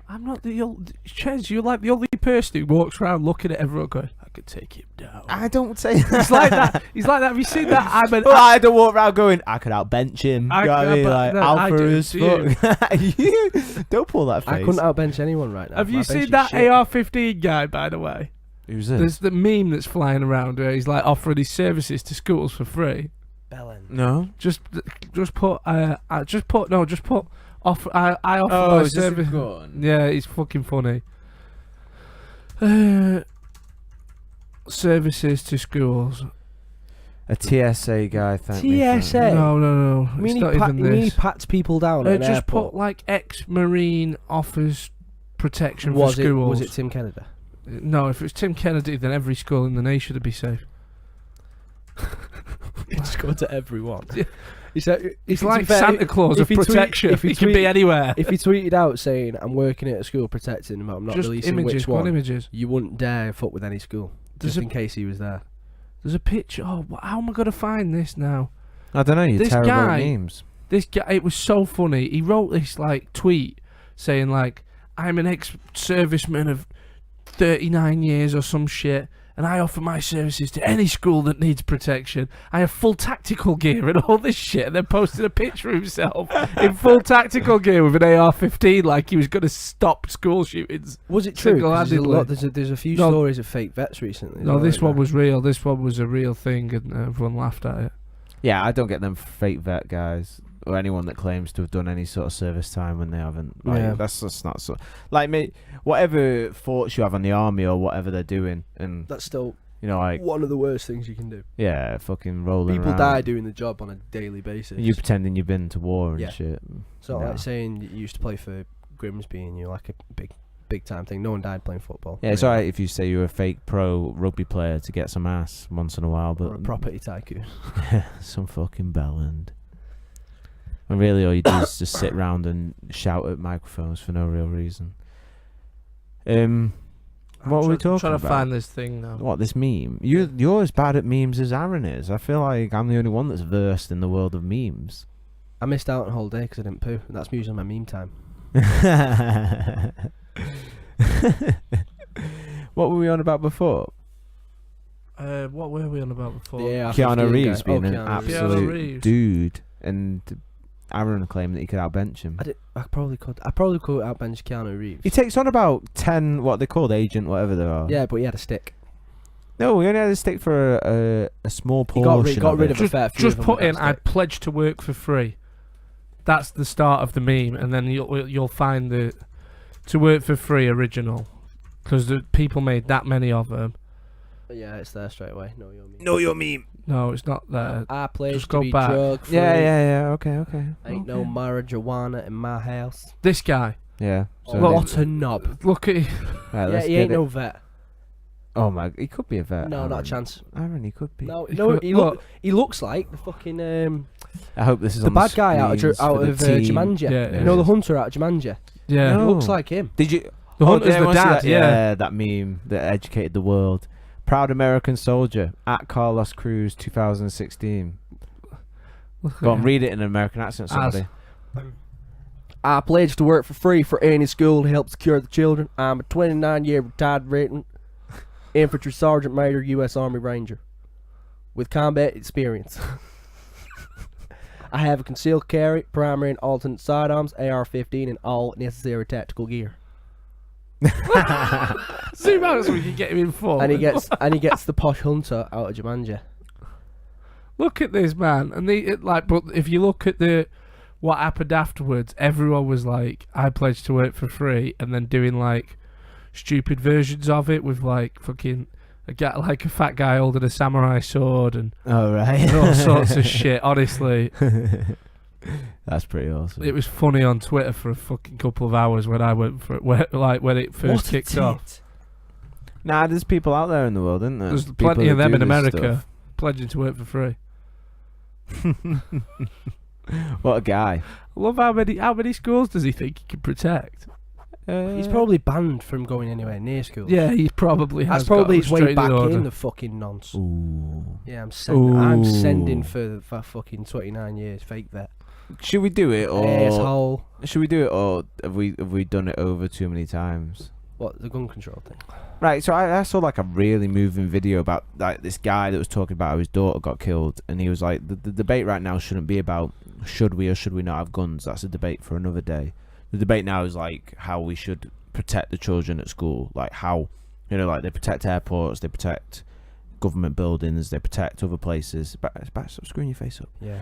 I'm not the old. Chez, you're like the only person who walks around looking at everyone going, I could take him down. I don't say that. He's like that. He's like that. Have you seen that? I'm an. Well, I don't walk around going, I could outbench him. I- You know what I mean? but Like, no, I alpha do, as do fuck. You don't pull that face. I couldn't outbench anyone right now. Have My you bench seen is that shit. AR-15 guy, by the way? Who's this? There's the meme that's flying around where he's like offering his services to schools for free. Bellend. No. Just put offer. I offer Oh, my is this a service. gun? Yeah, it's fucking funny. Services to schools. A TSA guy, thank me. TSA? No. I mean, It's not even this. he pats people down at an Just airport. put like ex-Marine offers protection Was for it, schools. was it Tim Kennedy? No, if it was Tim Kennedy, then every school in the nation would be safe. Just go to everyone. Yeah. It's like Santa Claus of protection. He can be anywhere. If he tweeted out saying, "I'm working at a school protecting them, but I'm not Just releasing images, which go on one," images. you wouldn't dare fuck with any school, There's just in case he was there. There's a picture. Oh, how am I going to find this now? I don't know, you're This terrible guy- at memes. This guy, it was so funny. He wrote this like tweet saying like, "I'm an ex-serviceman of 39 years or some shit, and I offer my services to any school that needs protection. I have full tactical gear and all this shit." And then posted a picture of himself in full tactical gear with an AR-15, like he was going to stop school shootings. Was it true? 'Cause Single-handedly. There's a few No. stories of fake vets recently. No, this isn't one there? was real. This one was a real thing, and everyone laughed at it. Yeah, I don't get them fake vet guys or anyone that claims to have done any sort of service time when they haven't. Like, Yeah. that's just not so. Like, mate, whatever thoughts you have on the army or whatever they're doing, and That's still you know, like, one of the worst things you can do. yeah, fucking rolling People around. die doing the job on a daily basis. You pretending you've been to war and Yeah. shit. It's not Yeah. like saying you used to play for Grimsby and you're like a big time thing. No one died playing football. Yeah, it's alright if you say you're a fake pro rugby player to get some ass once in a while, but Or a property tycoon. some fucking bellend. And really, all you do is just sit around and shout at microphones for no real reason. What were we talking I'm trying about? to find this thing now. What, this meme? You're as bad at memes as Aaron is. I feel like I'm the only one that's versed in the world of memes. I missed out on a whole day because I didn't poo, and that's usually my meme time. What were we on about before? What were we on about before? Yeah, Keanu Reeves being an Keanu Reeves. Keanu absolute Reeves. dude, and Aaron claimed that he could outbench him. I probably could outbench Keanu Reeves. He takes on about 10, what they called, agent, whatever they are. Yeah, but he had a stick. No, we only had to stick for a small He portion. got rid of a Just, fair few just of them put with in, that "I'd stick. pledge to work for free." That's the start of the meme, and then you'll find the "to work for free" original, because the people made that many of them. Yeah, it's there straight away. No, your meme. Know your meme. No, it's not there. I pledge just to go be back. drug free. Yeah. Okay. Ain't no marijuana in my house. This guy, Yeah. So Well, What a knob. look at right, Yeah, let's he get ain't it. no vet. Oh my, he could be a vet. No, Aaron. not a chance. Aaron, he could be. No, He no, could- he looks like the fucking I hope this is the on bad guy out screens of for the team. Jumanji. Yeah, You know the hunter out of Jumanji. yeah. No. He looks like him. Did you? The hunter's yeah, I the wanna see dad. that, Yeah. that meme that educated the world. Proud American soldier at Carlos Cruz 2016. Look at Go on, him. read it in an American accent, somebody. I pledge to work for free for any school to help secure the children. I'm a 29-year retired veteran, infantry sergeant major, U.S. Army Ranger, with combat experience. I have a concealed carry, primary and alternate sidearms, AR-15, and all necessary tactical gear. Zoom out so we can get him in full. And he gets the posh hunter out of Jumanji. Look at this man, and but if you look at what happened afterwards, everyone was like, "I pledged to work for free," and then doing like stupid versions of it with like fucking a fat guy holding a samurai sword and Oh right. all sorts of shit. Honestly, That's pretty awesome. it was funny on Twitter for a fucking couple of hours when I went for it, when it first kicked off. Nah, there's people out there in the world, isn't there? There's People plenty of that them do in this America stuff. pledging to work for free. What a guy. I love how many schools does he think he can protect? He's probably banned from going anywhere near school. Yeah, he probably has. That's probably got his way restraining back order. in the fucking nonce. Ooh. Yeah, I'm sending Ooh. for fucking 29 years, fake vet. Should we do it or Asshole. should we do it or have we done it over too many times? What, the gun control thing? Right, so I saw like a really moving video about like this guy that was talking about how his daughter got killed, and he was like, the debate right now shouldn't be about should we or should we not have guns. That's a debate for another day. The debate now is like how we should protect the children at school, like how, you know, like they protect airports, they protect government buildings, they protect other places. Stop screwing your face up. Yeah.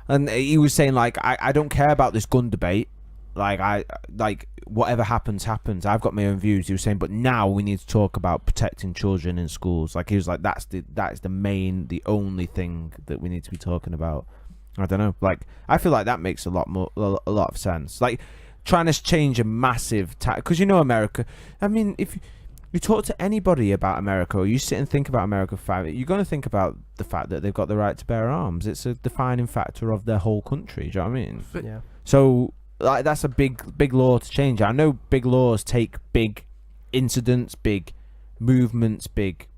And he was saying like, I don't care about this gun debate. like whatever happens. I've got my own views. He was saying, but now we need to talk about protecting children in schools. Like he was like, that is the only thing that we need to be talking about. I don't know. Like I feel like that makes a lot of sense. Like trying to change a massive because America. I mean, if you talk to anybody about America, or you sit and think about America for 5 minutes, you're going to think about the fact that they've got the right to bear arms. It's a defining factor of their whole country. Do you know what I mean? Yeah. So like that's a big law to change. I know big laws take big incidents, big movements, big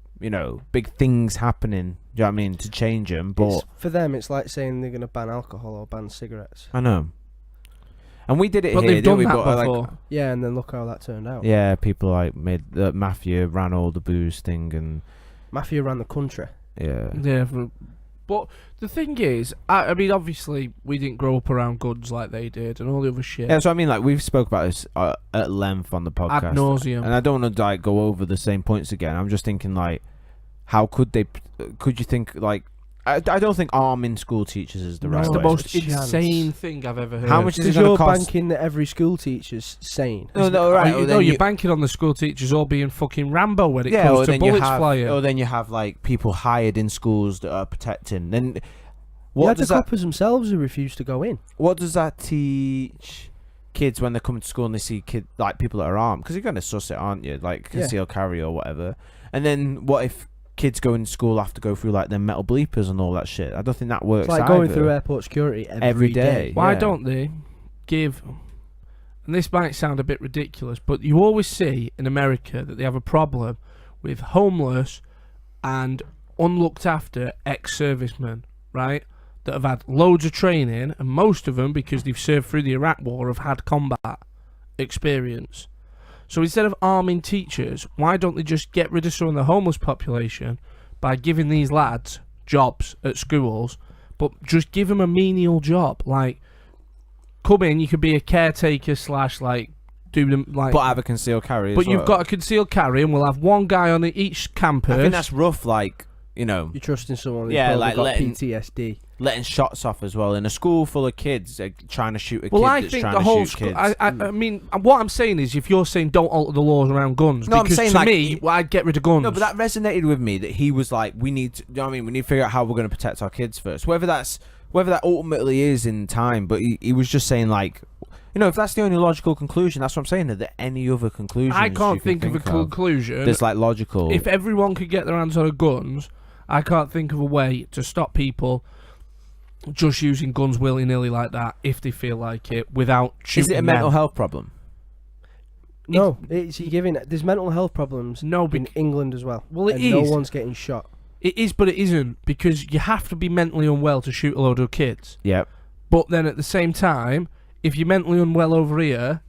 things happening. Do you know what I mean, to change them? But for them, it's like saying they're going to ban alcohol or ban cigarettes. I know. And we did it but here, they've done didn't we? that But, before. like, Yeah, and then look how that turned out. yeah, people like made the mafia ran all the booze thing, and Mafia ran the country. yeah. But the thing is, I mean, obviously, we didn't grow up around guns like they did and all the other shit. Yeah, so I mean, like we've spoke about this at length on the podcast, Ad nauseum. and I don't want to like go over the same points again. I'm just thinking like, how could you think like? I don't think arming school teachers is the right That's way. the most Chance. insane thing I've ever heard. How much is it Because going you're to cost? banking that every school teacher's sane. No, right. Oh, you're banking on the school teachers all being fucking Rambo when it or comes to then you bullets have, flying. or then you have like people hired in schools that are protecting. Then You what had the does that? coppers themselves who refused to go in. What does that teach kids when they come to school and they see people that are armed? Because you're going to suss it, aren't you? Like conceal carry or whatever. And then what if kids go in school have to go through like them metal bleepers and all that shit? I don't think that works. It's like going through airport security every day. Why yeah. don't they give... And this might sound a bit ridiculous, but you always see in America that they have a problem with homeless and unlooked after ex-servicemen, right? That have had loads of training, and most of them, because they've served through the Iraq War, have had combat experience. So instead of arming teachers, why don't they just get rid of some of the homeless population by giving these lads jobs at schools, but just give them a menial job? Like, come in, you could be a caretaker / like do them like. But have a concealed carry. But you've got a concealed carry, and we'll have one guy on each campus. I think that's rough. Like You're trusting someone who's Yeah, probably like got letting- PTSD. letting shots off as well in a school full of kids trying to shoot a Well, kid I that's think trying the to whole shoot school. kids. I mean, what I'm saying is, if you're saying don't alter the laws around guns, No, I'm because saying, to like, me, I'd get rid of guns. No, but that resonated with me, that he was like, we need to, you know what I mean? We need to figure out how we're going to protect our kids first. Whether that ultimately is in time, but he was just saying like, if that's the only logical conclusion, that's what I'm saying. Are there any other conclusions? I can't you can think of a conclusion. that's like logical. If everyone could get their hands on guns, I can't think of a way to stop people just using guns willy-nilly like that if they feel like it without shooting Is it a them. mental health problem? No, there's mental health problems No, in England as well. Well, it and no is. one's getting shot. It is, but it isn't, because you have to be mentally unwell to shoot a load of kids. Yep. But then at the same time, if you're mentally unwell over here,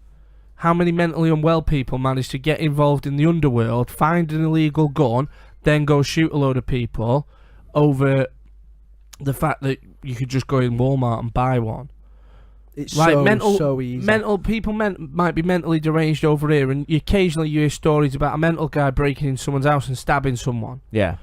how many mentally unwell people manage to get involved in the underworld, find an illegal gun, then go shoot a load of people over the fact that you could just go in Walmart and buy one? It's Like so easy. Mental people might be mentally deranged over here, and occasionally you hear stories about a mental guy breaking in someone's house and stabbing someone. Yeah.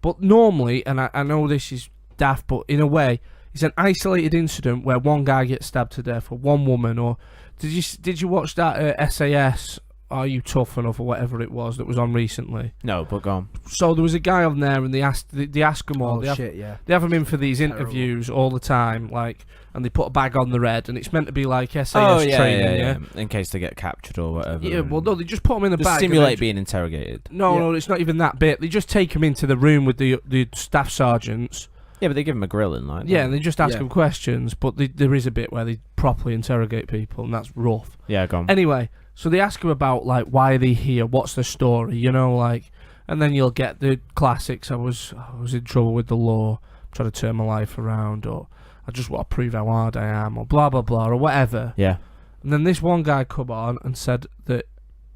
But normally, and I know this is daft, but in a way, it's an isolated incident where one guy gets stabbed to death, or one woman. Or did you watch that SAS? Are You Tough Enough, or whatever it was that was on recently? No, but go on. So there was a guy on there, and they ask him all. Oh shit, yeah. They have him in for these Terrible. interviews all the time, like, and they put a bag on the red, and it's meant to be like SAS yeah, training, yeah. In case they get captured or whatever. Yeah, well, no, they just put him in the Just bag. and simulate then being interrogated. No, it's not even that bit. They just take him into the room with the staff sergeants. Yeah, but they give him a grilling, like. Yeah, and they just ask Yeah. him questions, but there is a bit where they properly interrogate people, and that's rough. Yeah, go on. Anyway, so they ask him about, like, why are they here? What's the story? Like, and then you'll get the classics. I was in trouble with the law, trying to turn my life around, or I just want to prove how hard I am, or blah blah blah, or whatever. Yeah. And then this one guy come on and said that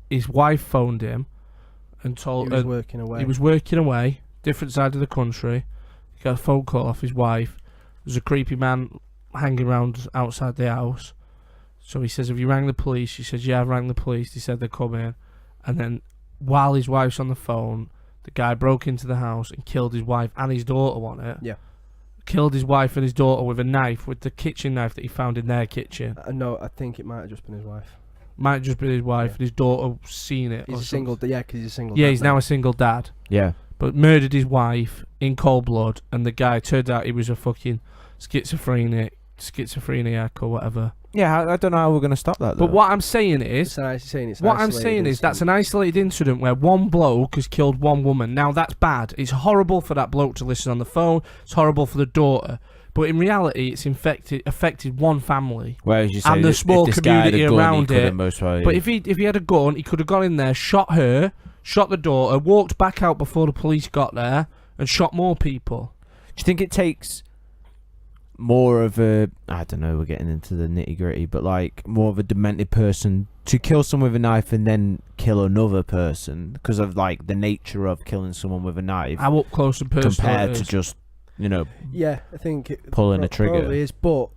his wife phoned him and told He was working away. he was working away, different side of the country. He got a phone call off his wife. There's a creepy man hanging around outside the house. So he says, have you rang the police? She says, yeah, I've rang the police. They said they're coming. And then while his wife's on the phone, the guy broke into the house and killed his wife and his daughter on it. Yeah. killed his wife and his daughter with a knife, with the kitchen knife that he found in their kitchen. No, I think it might have just been his wife. Might have just been his wife, and his daughter seen it. He's or a single. something. Yeah, because he's a single. Yeah, dad he's now a single dad. Yeah. But murdered his wife in cold blood, and the guy turned out he was a fucking schizophrenic or whatever. Yeah, I don't know how we're going to stop that, though. But what I'm saying is, that's an isolated incident where one bloke has killed one woman. Now that's bad. It's horrible for that bloke to listen on the phone. It's horrible for the daughter. But in reality, it's affected one family. Whereas you say and the small community around it. But if he had a gun, he could have gone in there, shot her, shot the daughter, walked back out before the police got there, and shot more people. Do you think it takes more of a, I don't know, we're getting into the nitty gritty, but like more of a demented person to kill someone with a knife and then kill another person because of like the nature of killing someone with a knife? How up close and personal compared to just, you know, yeah, I think pulling a trigger. Probably is, but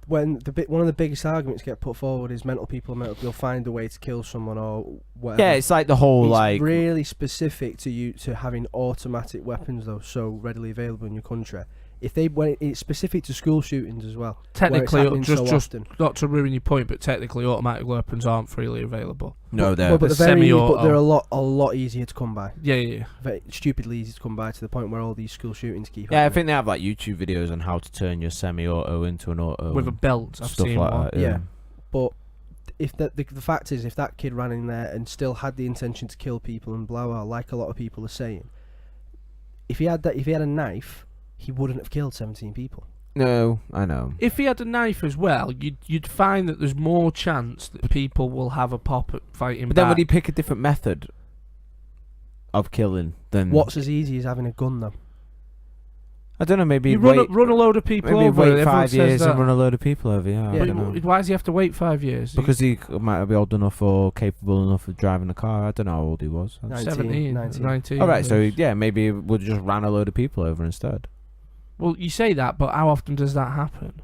when one of the biggest arguments get put forward is mental people will find a way to kill someone or whatever. Yeah, it's like the whole it's like really specific to having automatic weapons though so readily available in your country. When it's specific to school shootings as well. Technically, just not to ruin your point, but technically, automatic weapons aren't freely available. No, they're but they're a lot easier to come by. Yeah. Very stupidly easy to come by to the point where all these school shootings keep. Yeah, happening. I think they have like YouTube videos on how to turn your semi-auto into an auto with a belt. I've stuff seen like one. that. Yeah, but if the fact is, if that kid ran in there and still had the intention to kill people and blah blah, like a lot of people are saying, if he had a knife, he wouldn't have killed 17 people. No, I know. If he had a knife as well, you'd find that there's more chance that people will have a pop at fighting But then back. would he pick a different method of killing than... What's as easy as having a gun though? I don't know, maybe you run a load of people maybe over. wait 5 years and run a load of people over, yeah. I don't know. Why does he have to wait 5 years? Because he might be old enough or capable enough of driving a car. I don't know how old he was. 19. Alright, so yeah, maybe he would just ran a load of people over instead. Well, you say that, but how often does that happen?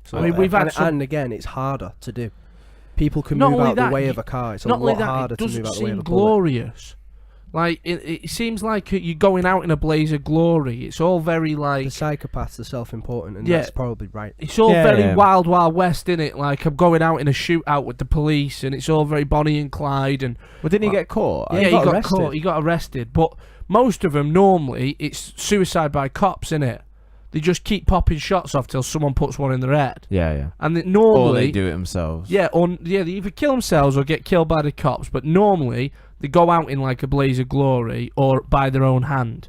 So I mean, we've had and again, it's harder to do. People can Not move only out that, the way of a car. It's a not only lot that, harder it to move doesn't out the way of seem a bullet. glorious. Like it seems like you're going out in a blaze of glory. It's all very like The psychopaths are self-important, and Yeah. that's probably right. it's all Yeah, very yeah. wild west, innit? Like I'm going out in a shootout with the police, and it's all very Bonnie and Clyde. And Well, didn't he get caught? Yeah, yeah, he he got got arrested. caught. He got arrested. But most of them normally it's suicide by cops, innit? They just keep popping shots off till someone puts one in their head, Yeah. and Or normally they do it themselves. Yeah, they either kill themselves or get killed by the cops, but normally they go out in like a blaze of glory or by their own hand.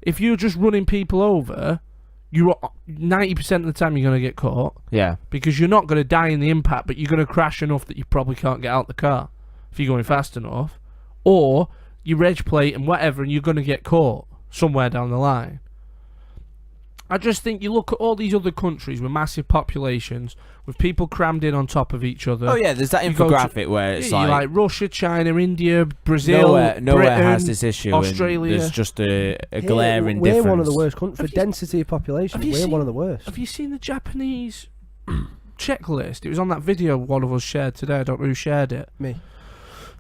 If you're just running people over, you're 90% of the time you're going to get caught Yeah. because you're not going to die in the impact, but you're going to crash enough that you probably can't get out the car if you're going fast enough, or you reg plate and whatever, and you're going to get caught somewhere down the line. I just think you look at all these other countries with massive populations, with people crammed in on top of each other. Oh yeah, there's that You go to- infographic where it's Yeah, like Russia, China, India, Brazil, nowhere Britain, has this issue. Australia. And there's just a Here, glaring we're difference. one of the worst countries for Have you- density of population. have you We're seen- one of the worst. Have you seen the Japanese checklist? It was on that video one of us shared today. I don't know who shared it. Me.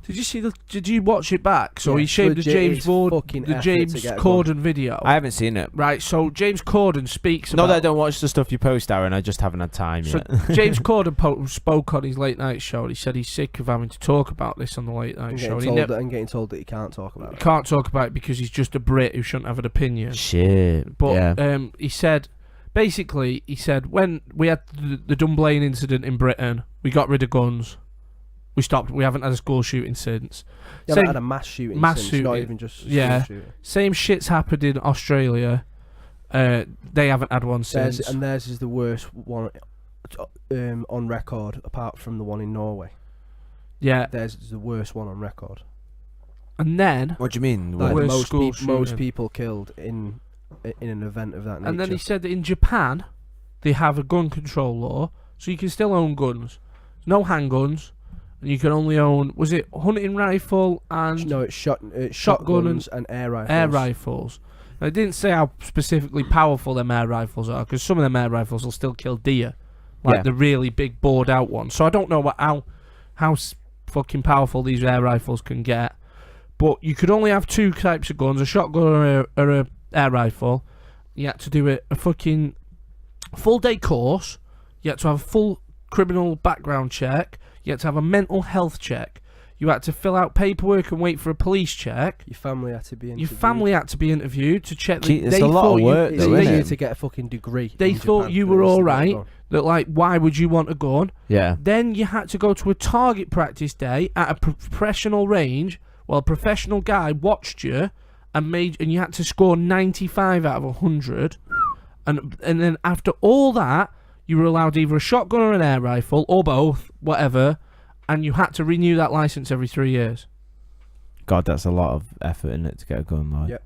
Did you watch it back? So Yeah, he showed the legit, James it's Ford, fucking the effort James to get it Corden video. I haven't seen it. Right, so James Corden speaks Not about... that I don't watch the stuff you post, Aaron. I just haven't had time So yet. James Corden spoke on his late night show, and he said he's sick of having to talk about this on the late night show. And he Getting told that he can't talk about it. can't talk about it because he's just a Brit who shouldn't have an opinion. Shit. But yeah. he said when we had the Dunblane incident in Britain, we got rid of guns. We stopped. We haven't had a school shooting since. You Same- haven't had a mass shooting mass since, not shooting. even just a Yeah. school shooting. Same shit's happened in Australia. They haven't had one since. Theirs is the worst one on record, apart from the one in Norway. Yeah, Theirs is the worst one on record. and then What do you mean? Like Worst most, school most shooting. people killed in an event of that nature. and then he said that in Japan they have a gun control law, so you can still own guns, no handguns, and you can only own, was it hunting rifle and no, it's shotgun shotguns and air rifles. air rifles. Now, it didn't say how specifically powerful them air rifles are, because some of them air rifles will still kill deer, like Yeah. the really big bored out ones. So I don't know how fucking powerful these air rifles can get, but you could only have two types of guns: a shotgun or a air rifle, You had to do a fucking full day course. You had to have a full criminal background check. You had to have a mental health check. You had to fill out paperwork and wait for a police check. Your family had to be interviewed. Your family had to be interviewed to check. It's a lot of work, It's though, isn't easier it? to get a fucking degree. They in thought Japan you than were it is to all get a right. gun. That like, why would you want a gun? Yeah. Then you had to go to a target practice day at a professional range while a professional guy watched you and you had to score 95 out of 100. And then after all that, you were allowed either a shotgun or an air rifle or both, whatever, and you had to renew that license every 3 years. God, that's a lot of effort in it to get a gun. Like, Yep.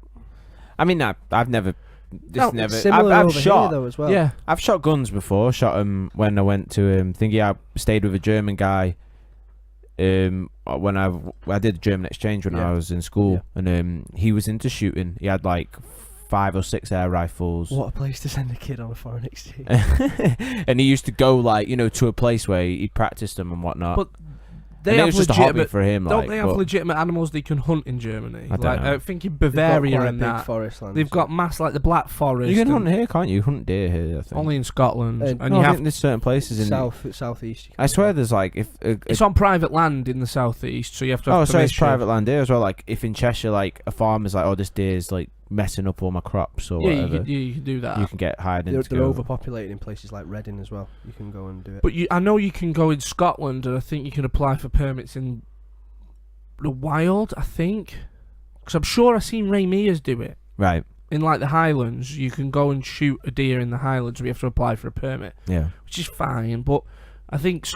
I mean, I've never. No, Never. similar I've over shot. here though as well. Yeah. I've shot guns before. Shot him when I went to thingy. I stayed with a German guy. When I did German exchange when Yeah. I was in school, Yeah. and he was into shooting. He had like 5 or 6 air rifles. What a place to send a kid on a foreign exchange. And he used to go like to a place where he practiced them and whatnot. But they and it have was just a hobby legitimate. for him. Don't Like, they have but legitimate animals they can hunt in Germany? I don't like know. I think in They've got Bavaria quite a and big that. forest land. They've got mass like the Black Forest. you can and hunt here, can't you? You hunt deer here. I think. only in Scotland, and No, you I have. think there's certain places in. southeast. I swear there's like It's on private land in the southeast, so you have to. Have oh, so it's permission. private land here as well. Like if in Cheshire, like a farmer's like, oh, this deer's like messing up all my crops or Yeah, whatever. you can do that. You can get hired in. They're overpopulated in places like Reading as well. You can go and do it. But I know you can go in Scotland, and I think you can apply for permits in the wild. I think, because I'm sure I've seen Ray Mears do it Right. in like the Highlands. You can go and shoot a deer in the Highlands, but you have to apply for a permit, Yeah. which is fine. But I think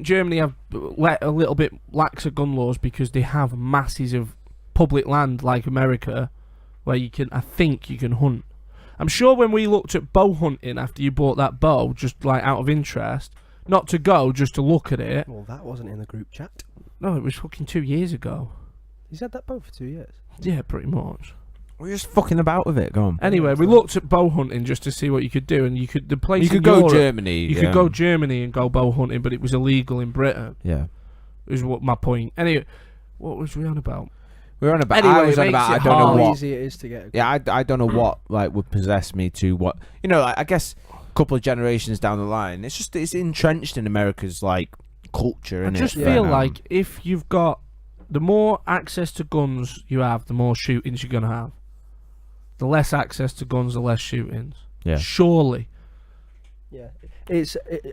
Germany have let a little bit laxer gun laws because they have masses of public land like America, where I think you can hunt. I'm sure when we looked at bow hunting after you bought that bow, just like out of interest, not to go, just to look at it. Well, that wasn't in the group chat. No, it was fucking 2 years ago. He's had that bow for 2 years. Yeah, pretty much. We're just fucking about with it. Go on. Anyway, we looked at bow hunting just to see what you could do, and you could You could go Germany. You could go Germany and go bow hunting, but it was illegal in Britain. Yeah. Is what my point. Anyway, what was we on about? We're on about. Anyway, I was it on about. I makes it don't know hard. How what. easy it is to get. Yeah, I don't know what like would possess me to what like, I guess a couple of generations down the line, it's entrenched in America's like culture. I Innit? just Yeah. feel like if you've got the more access to guns you have, the more shootings you're gonna have. The less access to guns, the less shootings. Yeah. Surely. Yeah,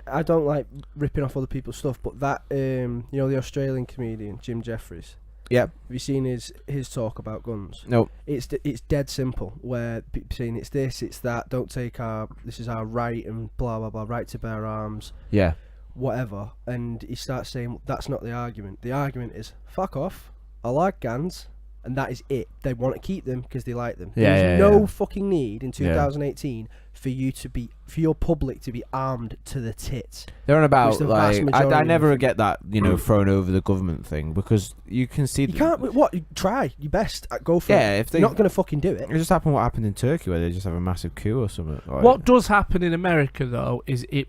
I don't like ripping off other people's stuff, but that the Australian comedian Jim Jeffries. Yeah. Have you seen his talk about guns? No. It's dead simple. Where people saying it's this, it's that. Don't take this is our right and blah blah blah. Right to bear arms. Yeah. Whatever. And he starts saying that's not the argument. The argument is fuck off. I like guns. And that is it. They want to keep them because they like them. Yeah, There's yeah, no yeah. fucking need in 2018 for your public to be armed to the tits. They're on about Which the vast like majority I of never them- get that thrown over the government thing because you can see You can't. What? Try your best. Go for Yeah, it. if they You're not going to fucking do it. it just happened what happened in Turkey where they just have a massive coup or something. Like, What does happen in America though is it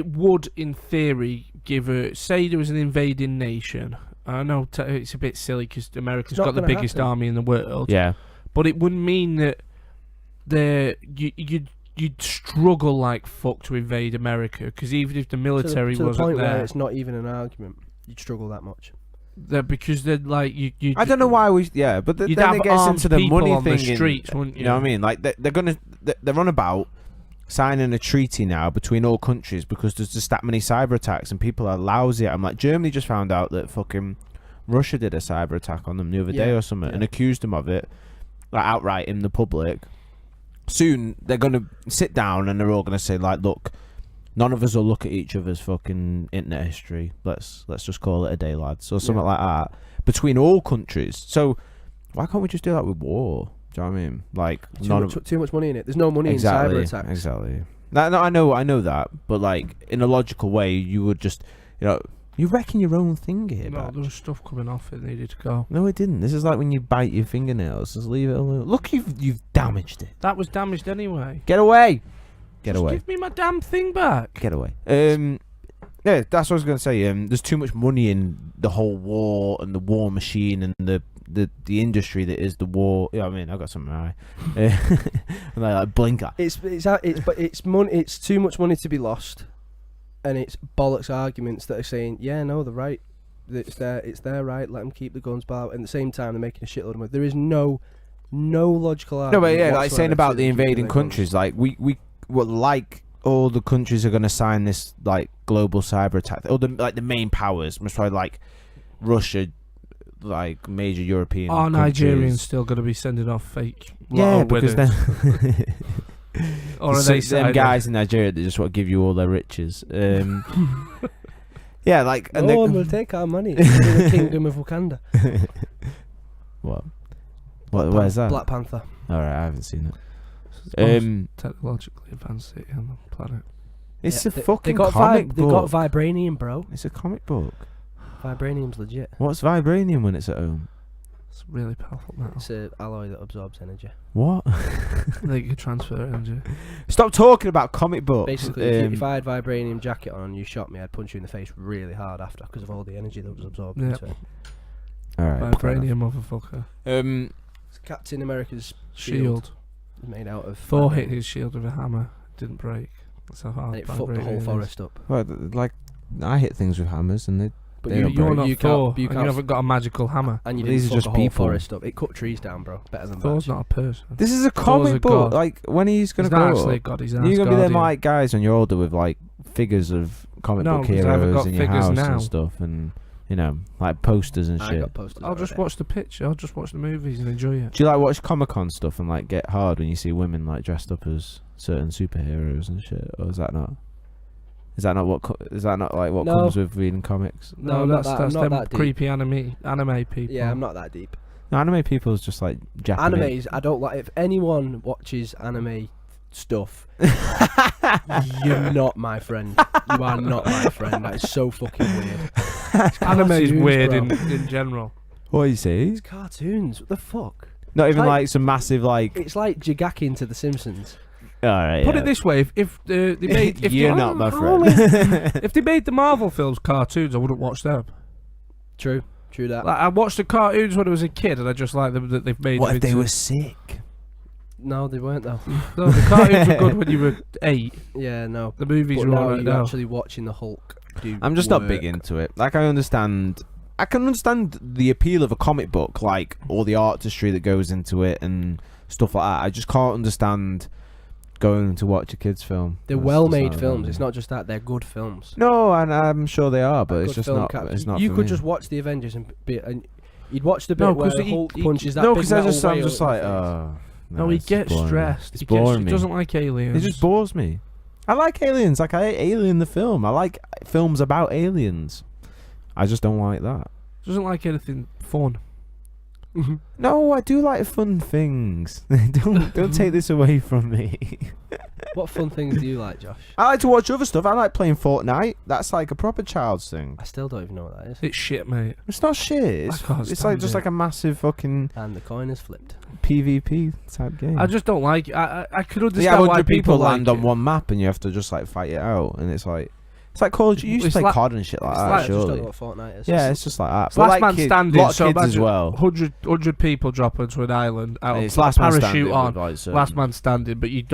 would in theory give say there was an invading nation. I know it's a bit silly because America's It's not got the gonna biggest happen. army in the world. Yeah. But it would mean that you'd struggle like fuck to invade America because even if the military to the wasn't point where there, it's not even an argument. You'd struggle that much. because they'd like you. I don't know why but You'd then have it gets armed into the people money on the thing. streets, wouldn't You know what I mean? Like they're on about signing a treaty now between all countries because there's just that many cyber attacks and people are lousy. I'm like, Germany just found out that fucking Russia did a cyber attack on them the other day or something and accused them of it, like outright in the public. Soon they're gonna sit down and they're all gonna say like, look, none of us will look at each other's fucking internet history. Let's just call it a day, lads, or something like that between all countries. So why can't we just do that with war? Do you know what I mean? Like Too much money in it. There's no money in cyber attacks. Exactly. No, I know that, but like in a logical way, you would just, you reckon your own thing here. No, Badge. there was stuff coming off. It needed to go. No, it didn't. This is like when you bite your fingernails. Just leave it alone. Look, you've damaged it. That was damaged anyway. Get away. Get Just away. give me my damn thing back. Get away. Yeah, that's what I was gonna say. There's too much money in the whole war and the war machine and the the industry that is the war. Yeah, I mean, I got something right. And they like blinker. It's money. It's too much money to be lost, and it's bollocks arguments that are saying, yeah, no, they're right. It's their right. Let them keep the guns, but at the same time, they're making a shitload of money. There is no logical argument. No, but yeah, like saying about the keeping invading their countries, guns. like we like all the countries are going to sign this like global cyber attack. All the main powers, most probably like Russia, like major European. Are countries. Nigerians still going to be sending off fake? Yeah, lotto because winners? then Or are they them signing? guys in Nigeria that just want to give you all their riches. Yeah, like and No one will take our money. It's in the kingdom of Wakanda. What? Where's that? Black Panther. All right, I haven't seen it. It's the most technologically advanced city on the planet. It's Yeah, a fucking they got comic They got book. vibranium, bro. It's a comic book. Vibranium's legit. What's vibranium when it's at home? It's really powerful metal. It's an alloy that absorbs energy. What? They can transfer energy. Stop talking about comic books. Basically, if I had vibranium jacket on and you shot me, I'd punch you in the face really hard after because of all the energy that was absorbed Yep. into it. all right. Vibranium, motherfucker. It's Captain America's Shield. is made out of Thor vibranium. hit his shield with a hammer. Didn't break. That's how hard And it fucked the whole vibranium is. forest up. Well, like I hit things with hammers, and they. But They you, don't You're break. not you Thor, can't, you and can't you haven't got a magical hammer. and you These didn't are fuck just the whole people. forest up. It cut trees down, bro. Better than Thor's Batch. not a person. This is a Thor's comic a book. god. Like when he's gonna He's not grow actually a up, god. He's you're an gonna be them Asgardian. like guys when you're older with like figures of comic No, book 'cause I haven't heroes got in your figures house now. and stuff, and you know, like posters and I shit. got posters. I'll just already. watch the picture. I'll just watch the movies and enjoy it. Do you like watch Comic-Con stuff and like get hard when you see women like dressed up as certain superheroes and shit, or is that not? Is that not what? Is that not like what No. comes with reading comics? No, that's I'm that's not them that deep. creepy anime people. Yeah, I'm not that deep. No, anime people is just like Japanese. Animes, I don't like. If anyone watches anime stuff, you're not my friend. You are not my friend. That is so fucking weird. Anime is Cartoons, weird bro. in general. What you see? It's cartoons. What the fuck? Not even like- like some massive like. It's like Jigaki into The Simpsons. All right. Put yeah. it this way: if they made, if You're they, not my only- friend. if they made the Marvel films cartoons, I wouldn't watch them. True that. Like I watched the cartoons when I was a kid, and I just like them that they've made. What them if they into- were sick? No, they weren't though. No, the cartoons were good when you were 8. Yeah, no. The movies But were now alright you're now. actually watching the Hulk. Do I'm just not work. big into it. Like I can understand the appeal of a comic book, like all the artistry that goes into it and stuff like that. I just can't understand going to watch a kids' film. They're That's well-made just films. not- It's not just that; they're good films. No, and I'm sure they are, but A it's good just film not. captures- It's not. You for could me. just watch the Avengers and you'd watch the bit No, where 'cause he- Hulk he- punches that No, big because I'm metal just whale like, in the face. No, he it's gets boring me. stressed. It's He boring me. doesn't like aliens. It just bores me. I like aliens. Like I hate Alien the film. I like films about aliens. I just don't like that. Doesn't like anything fun. No, I do like fun things. don't take this away from me. What fun things do you like, Josh? I like to watch other stuff. I like playing Fortnite. That's like a proper child's thing. I still don't even know what that is. It's shit, mate. It's not shit. It's, can't it's stand like just it. like a massive fucking And the coin is flipped. PvP type game. I just don't like it. I could you understand have why 100 people land like on it. one map and you have to just like fight it out, and it's like Call of Duty. You used to It's play like- COD and shit like It's that. like, I just don't surely. know what Fortnite is. Yeah, it's just like that. It's But last like man standing. lot of So kids as imagine well. 100 people drop onto an island out It's of last man parachute standing. on. with, like, certain- Last man standing, but you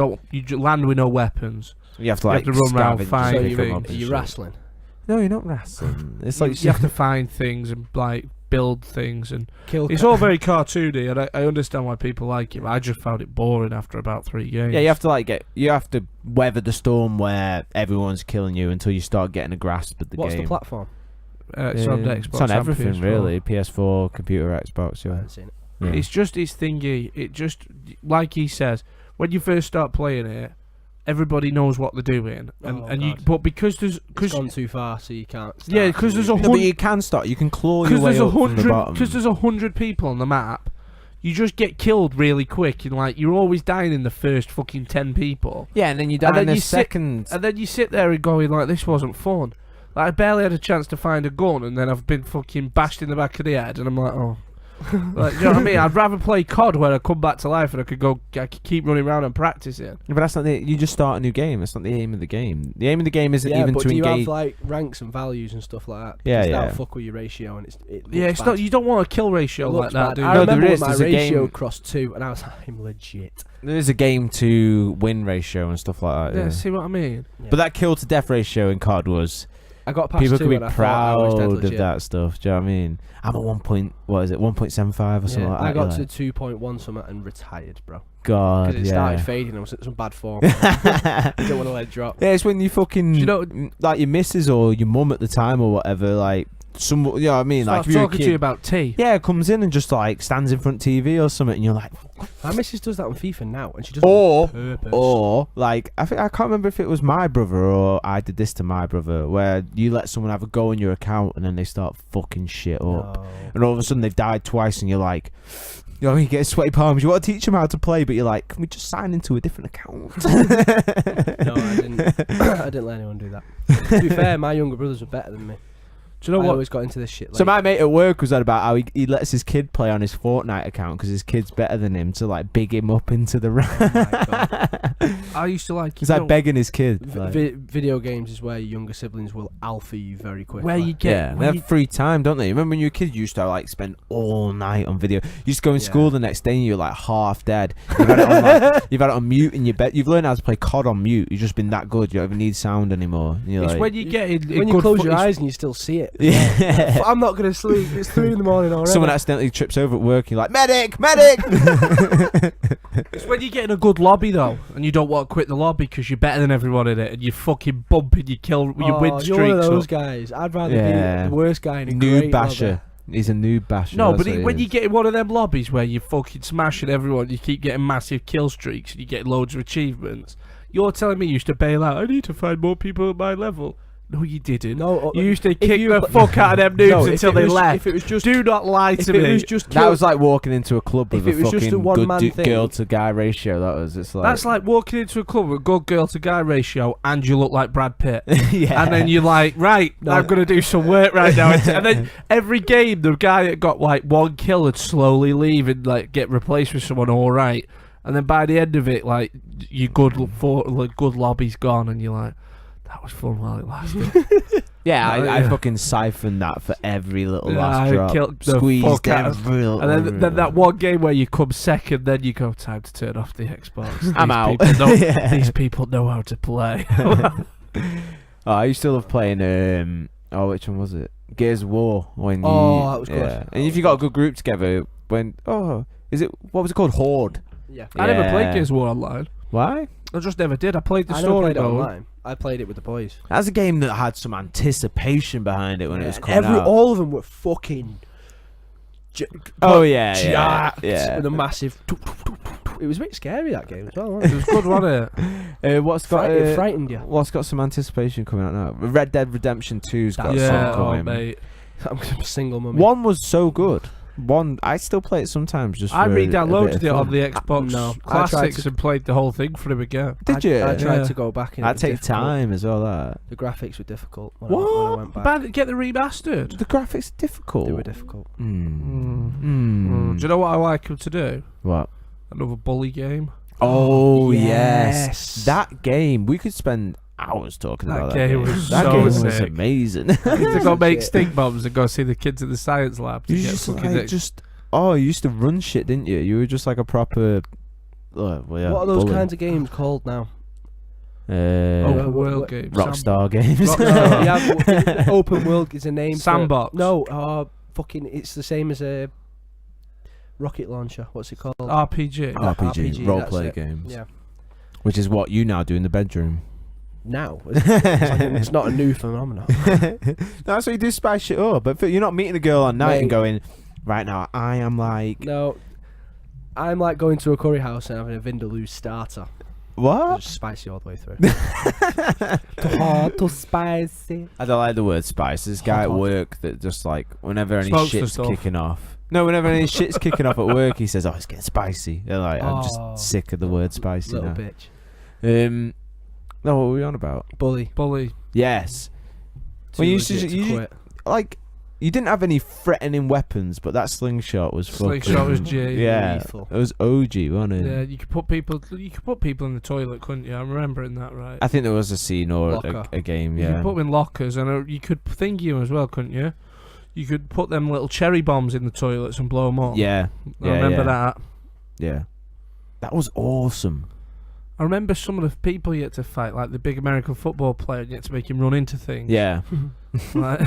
land with no weapons. You have to you like have to run around scavenge find and So pick 'em things. up are and you shit. wrestling? No, you're not wrestling. It's You, like you have to find things and like build things, and Kill. it's all very cartoony. And I understand why people like it. But I just found it boring after about 3 games. Yeah, you have to you have to weather the storm where everyone's killing you until you start getting a grasp of the What's game. the platform? It's on the Xbox. It's on and everything PS4. really. PS4, computer, Xbox. I Yeah. haven't seen it. Yeah. It's just it's thingy. It just like he says when you first start playing it, everybody knows what they're doing, and Oh, and you. God. But because there's It's gone too far, so you can't. Yeah, 'cause there's a No, but you can start. You can claw your because way there's up from the bottom. because there's 100 people on the map, you just get killed really quick, and like you're always dying in the first fucking 10 people, Yeah, and then you die And then in the you sit- second. and then you sit there and going like, this wasn't fun. Like I barely had a chance to find a gun, and then I've been fucking bashed in the back of the head, and I'm like, oh, Like, do you know what I mean? I'd rather play COD where I come back to life and I could keep running around and practicing. Yeah, but that's not you just start a new game. That's not the aim of the game. The aim of the game isn't even but to do you engage. have like ranks and values and stuff like that? Yeah, Because yeah. that'll fuck with your ratio and it Yeah, looks it's not. bad. You don't want a kill ratio It like looks that, bad. do you? I No, remember there when is. my There's a ratio game- crossed 2 and I was like, I'm legit. There's a game to win ratio and stuff like that. Yeah, Yeah. see what I mean? Yeah. But that kill to death ratio in COD was I got past people 2 could be and I thought I was dead proud of legit. that stuff. Do you know what I mean? I'm at 1.75 or something Yeah, like that. I got you're to 2.1 something and retired, bro. God, Because it yeah. started fading. I was in some bad form. I don't want to let it drop. Yeah, it's when you fucking Do you know- like your missus or your mum at the time or whatever, like you know what I mean? Like Starts if you're a talking to you kid, about tea. yeah, comes in and just like stands in front TV or something, and you're like, My missus does that on FIFA now, and she does it or on purpose. like I can't remember if it was my brother or I did this to my brother, where you let someone have a go on your account and then they start fucking shit up, No. and all of a sudden they've died twice, and you're like. You know what I mean? You get sweaty palms. You want to teach them how to play, but you're like, can we just sign into a different account? No, I didn't. I didn't let anyone do that. To be fair, my younger brothers were better than me. Do you know I what? always got into this shit. So Late. my mate at work was on about how he lets his kid play on his Fortnite account because his kid's better than him to like big him up into the God. I used to like. He's like begging his kid. Like, Video games is where your younger siblings will alpha you very quickly. where you get. yeah, they where have you- free time, don't they? Remember when you were a kid, you used to like spend all night on video. You used to go in Yeah. school the next day and you're like half dead. You've had it on, you've had it on mute in your bed. You've learned how to play COD on mute. You've just been that good. You don't even need sound anymore. And you're It's like, when you get in when you close your eyes and you still see it. yeah. I'm not gonna sleep. It's 3 in the morning already. Someone accidentally trips over at work. You're like, medic, medic. It's when you get in a good lobby though, and you don't want to quit the lobby because you're better than everyone in it, and you're fucking bumping your kill, your win You're one of streaks those up. guys. I'd rather Yeah. be the worst guy in a Noob great basher. He's a noob basher. No, that's but what he when is. you get in one of them lobbies where you're fucking smashing everyone, you keep getting massive kill streaks, and you get loads of achievements. You're telling me you used to bail out? I need to find more people at my level. No, you didn't. No, You used to kick you- the fuck out of them noobs No, if until it they was- left. If it was just, Do not lie if to it me. was just That was like walking into a club If with it a was just fucking a one-man good thing- girl to guy ratio. That was. It's like That's like walking into a club with a good girl to guy ratio, and you look like Brad Pitt. yeah. And then you're like, right, No. I'm going to do some work right now. And then every game, the guy that got like one kill would slowly leave and like get replaced with someone all right. And then by the end of it, like, your good lobby's gone, and you're like, that was fun while it lasted. Yeah, Oh, I yeah. fucking siphoned that for every little Yeah, last I drop. killed the Squeezed fuck out of- every little And then that one game where you come second, then you go, time to turn off the Xbox. I'm These out. people know- Yeah. These people know how to play. Oh, I used to love playing. Which one was it? Gears of War. When Oh, you, that was good. yeah. That And if was you got a good group together, when is it? What was it called? Horde. Yeah. I never Yeah. played Gears of War online. Why? I just never did. I played the I never story played it mode. online. I played it with the boys. That's a game that had some anticipation behind it when it was Yeah, coming out. all of them were fucking. Oh yeah, yeah, jacked yeah. with a massive. It was a bit scary, that game as well. Wasn't It was good, wasn't it? What's got? It frightened you. What's got some anticipation coming out now? Red Dead Redemption 2's got Yeah, some oh, coming. mate. I'm a single mummy. One was so good. One, I still play it sometimes. Just I for a bit re-downloaded of it on fun. the Xbox No, I tried Classics to- and played the whole thing for him again. Did you? I tried Yeah. to go back and it That was takes difficult. time as well. That The graphics were difficult when What? I went back. Get the remastered. the graphics are difficult. They were difficult. Do you know what I like him to do? What? Another bully game. Oh Yes. yes. That game. We could spend hours talking That about game that game. was That so game was sick. amazing. I used to go make Shit. stink bombs and go see the kids in the science lab to You get just fucking like you used to run shit, didn't you? You were just like a proper. Well, yeah, What are those bully. kinds of games called now? open Oh, world what- games. Rockstar games. Rock- No, yeah, open world is a name. Sandbox. For, no, fucking. It's the same as a rocket launcher. What's it called? RPG. RPG, role that's play it. games. Yeah. Which is what you now do in the bedroom. Now it's not a new phenomenon. That's what you do, spice shit up. But you're not meeting a girl on night and Mate. going, right now I am like No, I'm like going to a curry house and having a Vindaloo starter. what? Just spicy all the way through. Too hot, too spicy. I don't like the word spice. This guy at Hot. work that just like whenever any Smokes the shit's stuff. kicking off. No, whenever any shit's kicking off at work, he says, "Oh, it's getting spicy." And like, I'm Oh. just sick of the word spicy Little now. bitch. No, what were we on about? Bully. Bully. Yes, Too Well, you used to legit ju- you- quit. like you didn't have any threatening weapons, but that slingshot was fucking. Slingshot was G. Yeah, lethal. it was OG, wasn't it? Yeah, you could put people in the toilet, couldn't you? I'm remembering that right. I think there was a scene or a game. You Yeah. could put them in lockers, and you could thingy them as well, couldn't you? You could put them little cherry bombs in the toilets and blow them up. Yeah. I remember that. Yeah. That was awesome. I remember some of the people you had to fight, like the big American football player, and you had to make him run into things. Yeah. Like,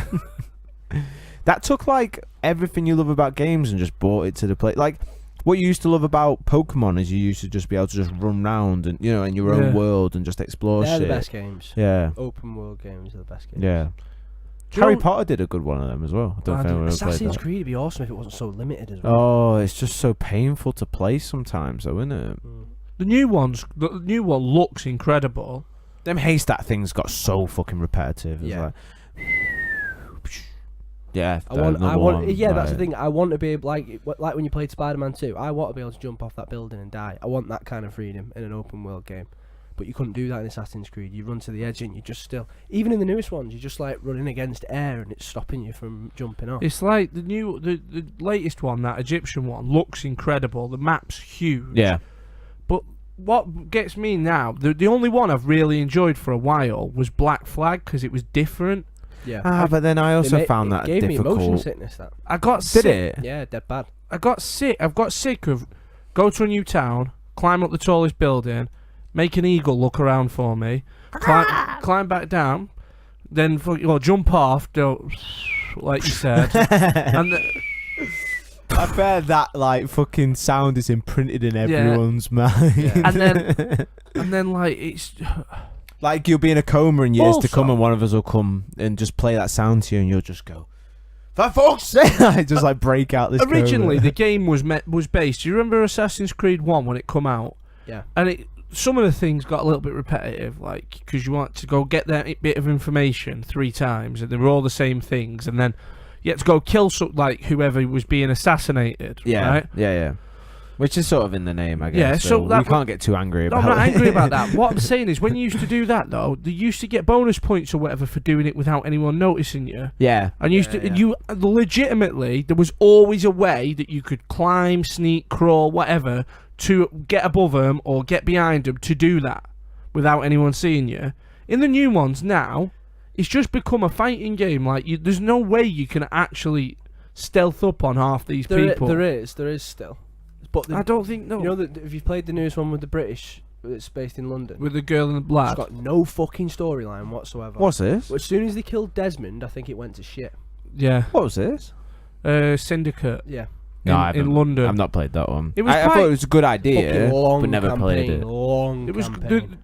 That took like everything you love about games and just brought it to the play. Like what you used to love about Pokemon is you used to just be able to just run around and in your own world and just explore They're shit. the best games. Yeah. Open world games are the best games. Yeah. Do you Harry know- Potter did a good one of them as well. I don't know if anyone ever played Assassin's that. Creed would be awesome if it wasn't so limited as well. Oh, it's just so painful to play sometimes, though, isn't it? the new one looks incredible. Them haystack things got so fucking repetitive. It's Yeah. like, yeah. That's Right. the thing. I want to be able, like when you played Spider-Man 2. I want to be able to jump off that building and die. I want that kind of freedom in an open world game. But you couldn't do that in Assassin's Creed. You run to the edge and you just still, even in the newest ones, you're just like running against air and it's stopping you from jumping off. It's like the latest one, that Egyptian one, looks incredible. The map's huge. Yeah. But what gets me now, the only one I've really enjoyed for a while was Black Flag because it was different. Yeah. But then I also found it that gave difficult. me motion sickness. That I got Did sick. it? yeah, dead bad. I've got sick of go to a new town, climb up the tallest building, make an eagle look around for me, climb back down, then jump off, like you said, and I bet that like fucking sound is imprinted in everyone's mind. Yeah. and then like it's Like you'll be in a coma in years to come, Also- and one of us will come and just play that sound to you, and you'll just go, "For fuck's sake!" Like, just like break out this. originally coma. the game was based. Do you remember Assassin's Creed 1 when it come out? Yeah. And some of the things got a little bit repetitive, like because you want to go get that bit of information 3 times, and they were all the same things, and then you had to go kill like whoever was being assassinated. yeah, right? yeah. Which is sort of in the name, I guess. Yeah, so we that can't get too angry No, about I'm not it. angry about that. What I'm saying is, when you used to do that, though, they used to get bonus points or whatever for doing it without anyone noticing you. Yeah. And you legitimately, there was always a way that you could climb, sneak, crawl, whatever, to get above them or get behind them to do that without anyone seeing you. In the new ones now, it's just become a fighting game. Like, there's no way you can actually stealth up on half these people. There is still. But I don't think, no. You know that if you played the newest one with the British, it's based in London. With the girl and the It's lad. got no fucking storyline whatsoever. What's this? As soon as they killed Desmond, I think it went to shit. Yeah. What was this? Syndicate. Yeah. No, I in haven't. London. I've not played that one. It was I thought quite- it was a good idea, Fucking long but never played campaign, it. Long It was campaign.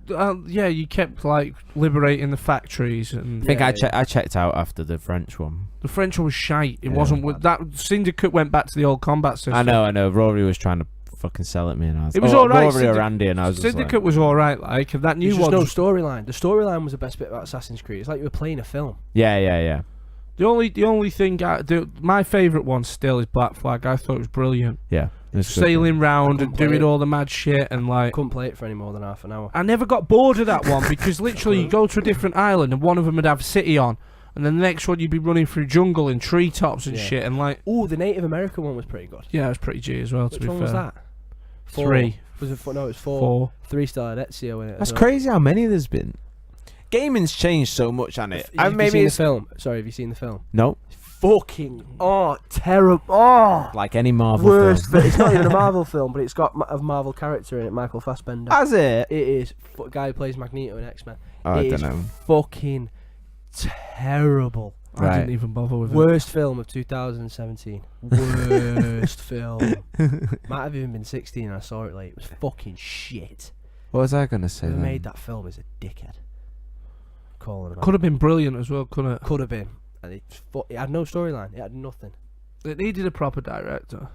yeah. You kept like liberating the factories, and I think Yeah, I checked out after the French one. the French one was shite. It Yeah. wasn't that Syndicate went back to the old combat system. I know. Rory was trying to fucking sell it me, and I was. It was alright, Rory or Syndic- Randy, and I was just Syndicate was all right. Like and that new There's just one. no storyline. The storyline was the best bit about Assassin's Creed. It's like you were playing a film. Yeah. The only thing my favourite one still is Black Flag. I thought it was brilliant. Yeah. It's good. Sailing round and Couldn't play doing it. all the mad shit and like. Couldn't play it for any more than half an hour. I never got bored of that one because literally you go to a different island and one of them would have city on, and then the next one you'd be running through jungle and treetops and Yeah. shit and like. Oh, the Native American one was pretty good. Yeah, it was pretty G as well. To Which be one fair. was that? 3. Was it 4? No, it was 4. 4. 3 still had Ezio in it. That's as well. crazy how many there's been. Gaming's changed so much, hasn't it? Have you Maybe seen the it's film? Sorry, have you seen the film? no, Fucking terrible. Oh, like any Marvel worst. film. It's not even a Marvel film, but it's got a Marvel character in it, Michael Fassbender. Has it? It is guy who plays Magneto in X-Men. I It don't is know. Fucking terrible. I Right. didn't even bother with it. Worst film of 2017. Worst film. Might have even been 16 and I saw it late. It was fucking shit. What was I gonna say? Whoever then? made that film is a dickhead. Calling him out. Could have been brilliant as well, couldn't it? Could have been. And it had no storyline. It had nothing. It needed a proper director.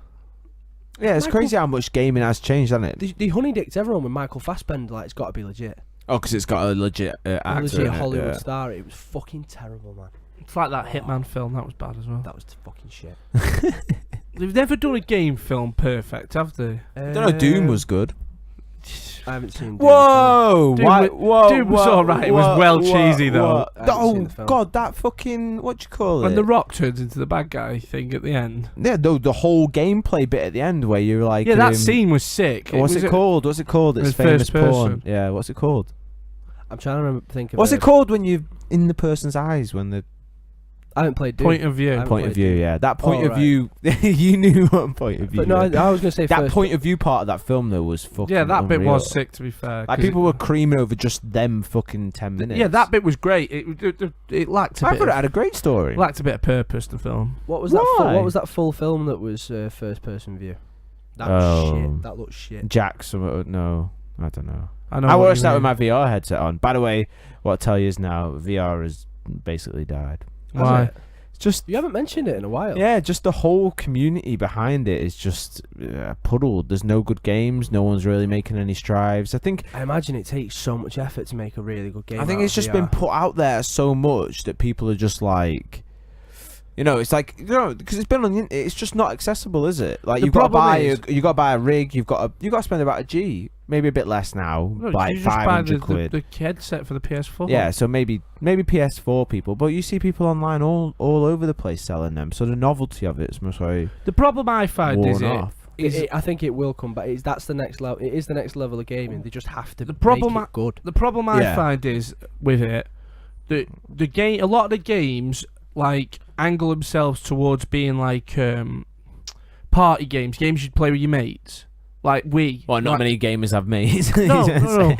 Yeah, it's Michael- crazy how much gaming has changed, hasn't it? They honey-dicked everyone with Michael Fassbender. Like, it's got to be legit. Oh, because it's got a legit A actor legit in it, Hollywood yeah. star. It was fucking terrible, man. It's like that Hitman film, that was bad as well. That was fucking shit. They've never done a game film perfect, have they? I don't know. Doom was good. I haven't seen. Whoa! Dude, Why? Dude Whoa! was alright. It was well cheesy though. I haven't seen Oh the film. God, that fucking what do you call When it? The Rock turns into the bad guy thing at the end. Yeah, the whole gameplay bit at the end where you're like, Yeah, that scene was sick. What's it called? What's it called? It's was famous first person. porn. Yeah, what's it called? I'm trying to think of. What's it called when you're in the person's eyes when the I haven't played Doom. Point of view. haven't point of played view? Doom. Yeah, that point Oh, of right. view. You knew what point of view. But no, meant. I was gonna say that first. point of view part of that film though was fucking. Yeah, that bit unreal. was sick. To be fair, Like 'cause people were creaming over just them fucking 10 minutes. Yeah, that bit was great. It lacked a I bit. thought it had a great story. Lacked a bit of purpose. The film. What was that? Why? What was that full film that was first person view? That was Oh. shit. That looked shit. Jackson, no, I don't know. I know. I what watched you that with mean. my VR headset on. By the way, what I tell you is now VR has basically died. Has Why? it? It's just You haven't mentioned it in a while. yeah, just the whole community behind it is just puddled. There's no good games. No one's really making any strides. I think I imagine it takes so much effort to make a really good game. I think out it's of just VR. been put out there so much that people are just like, it's like because it's been on. It's just not accessible, is it? Like The you've got to problem buy is- you got to buy a rig. You've got to spend about a G, maybe a bit less now, No, like you just buy 500 quid. the headset for the PS4. Yeah, so maybe PS4 people, but you see people online all over the place selling them. So the novelty of it is most likely The problem I find worn is off. I think it will come back. That's the next level. It is the next level of gaming. They just have to The problem make it good. The problem I Yeah. find is with it, the game. A lot of the games like angle themselves towards being like party games you'd play with your mates. Like we. Well, not like, many gamers have mates. No.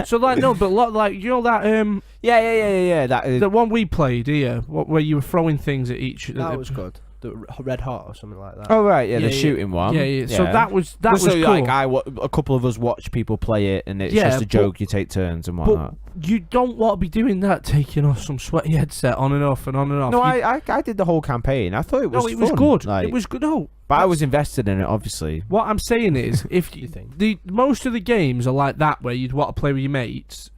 So like no, but a lot like that Yeah. the one we played here, where you were throwing things at each. That was good. The Red Hot or something like that. Oh right, yeah, the Yeah, shooting one. Yeah. So that was so cool. like a couple of us watch people play it, and it's Yeah, just a but- joke. You take turns and whatnot. You don't want to be doing that, taking off some sweaty headset on and off and on and off. No, You- I did the whole campaign. I thought it was it was fun, good. like- It was good. No, but I was invested in it, obviously. what I'm saying is, if You think? the most of the games are like that, where you'd want to play with your mates,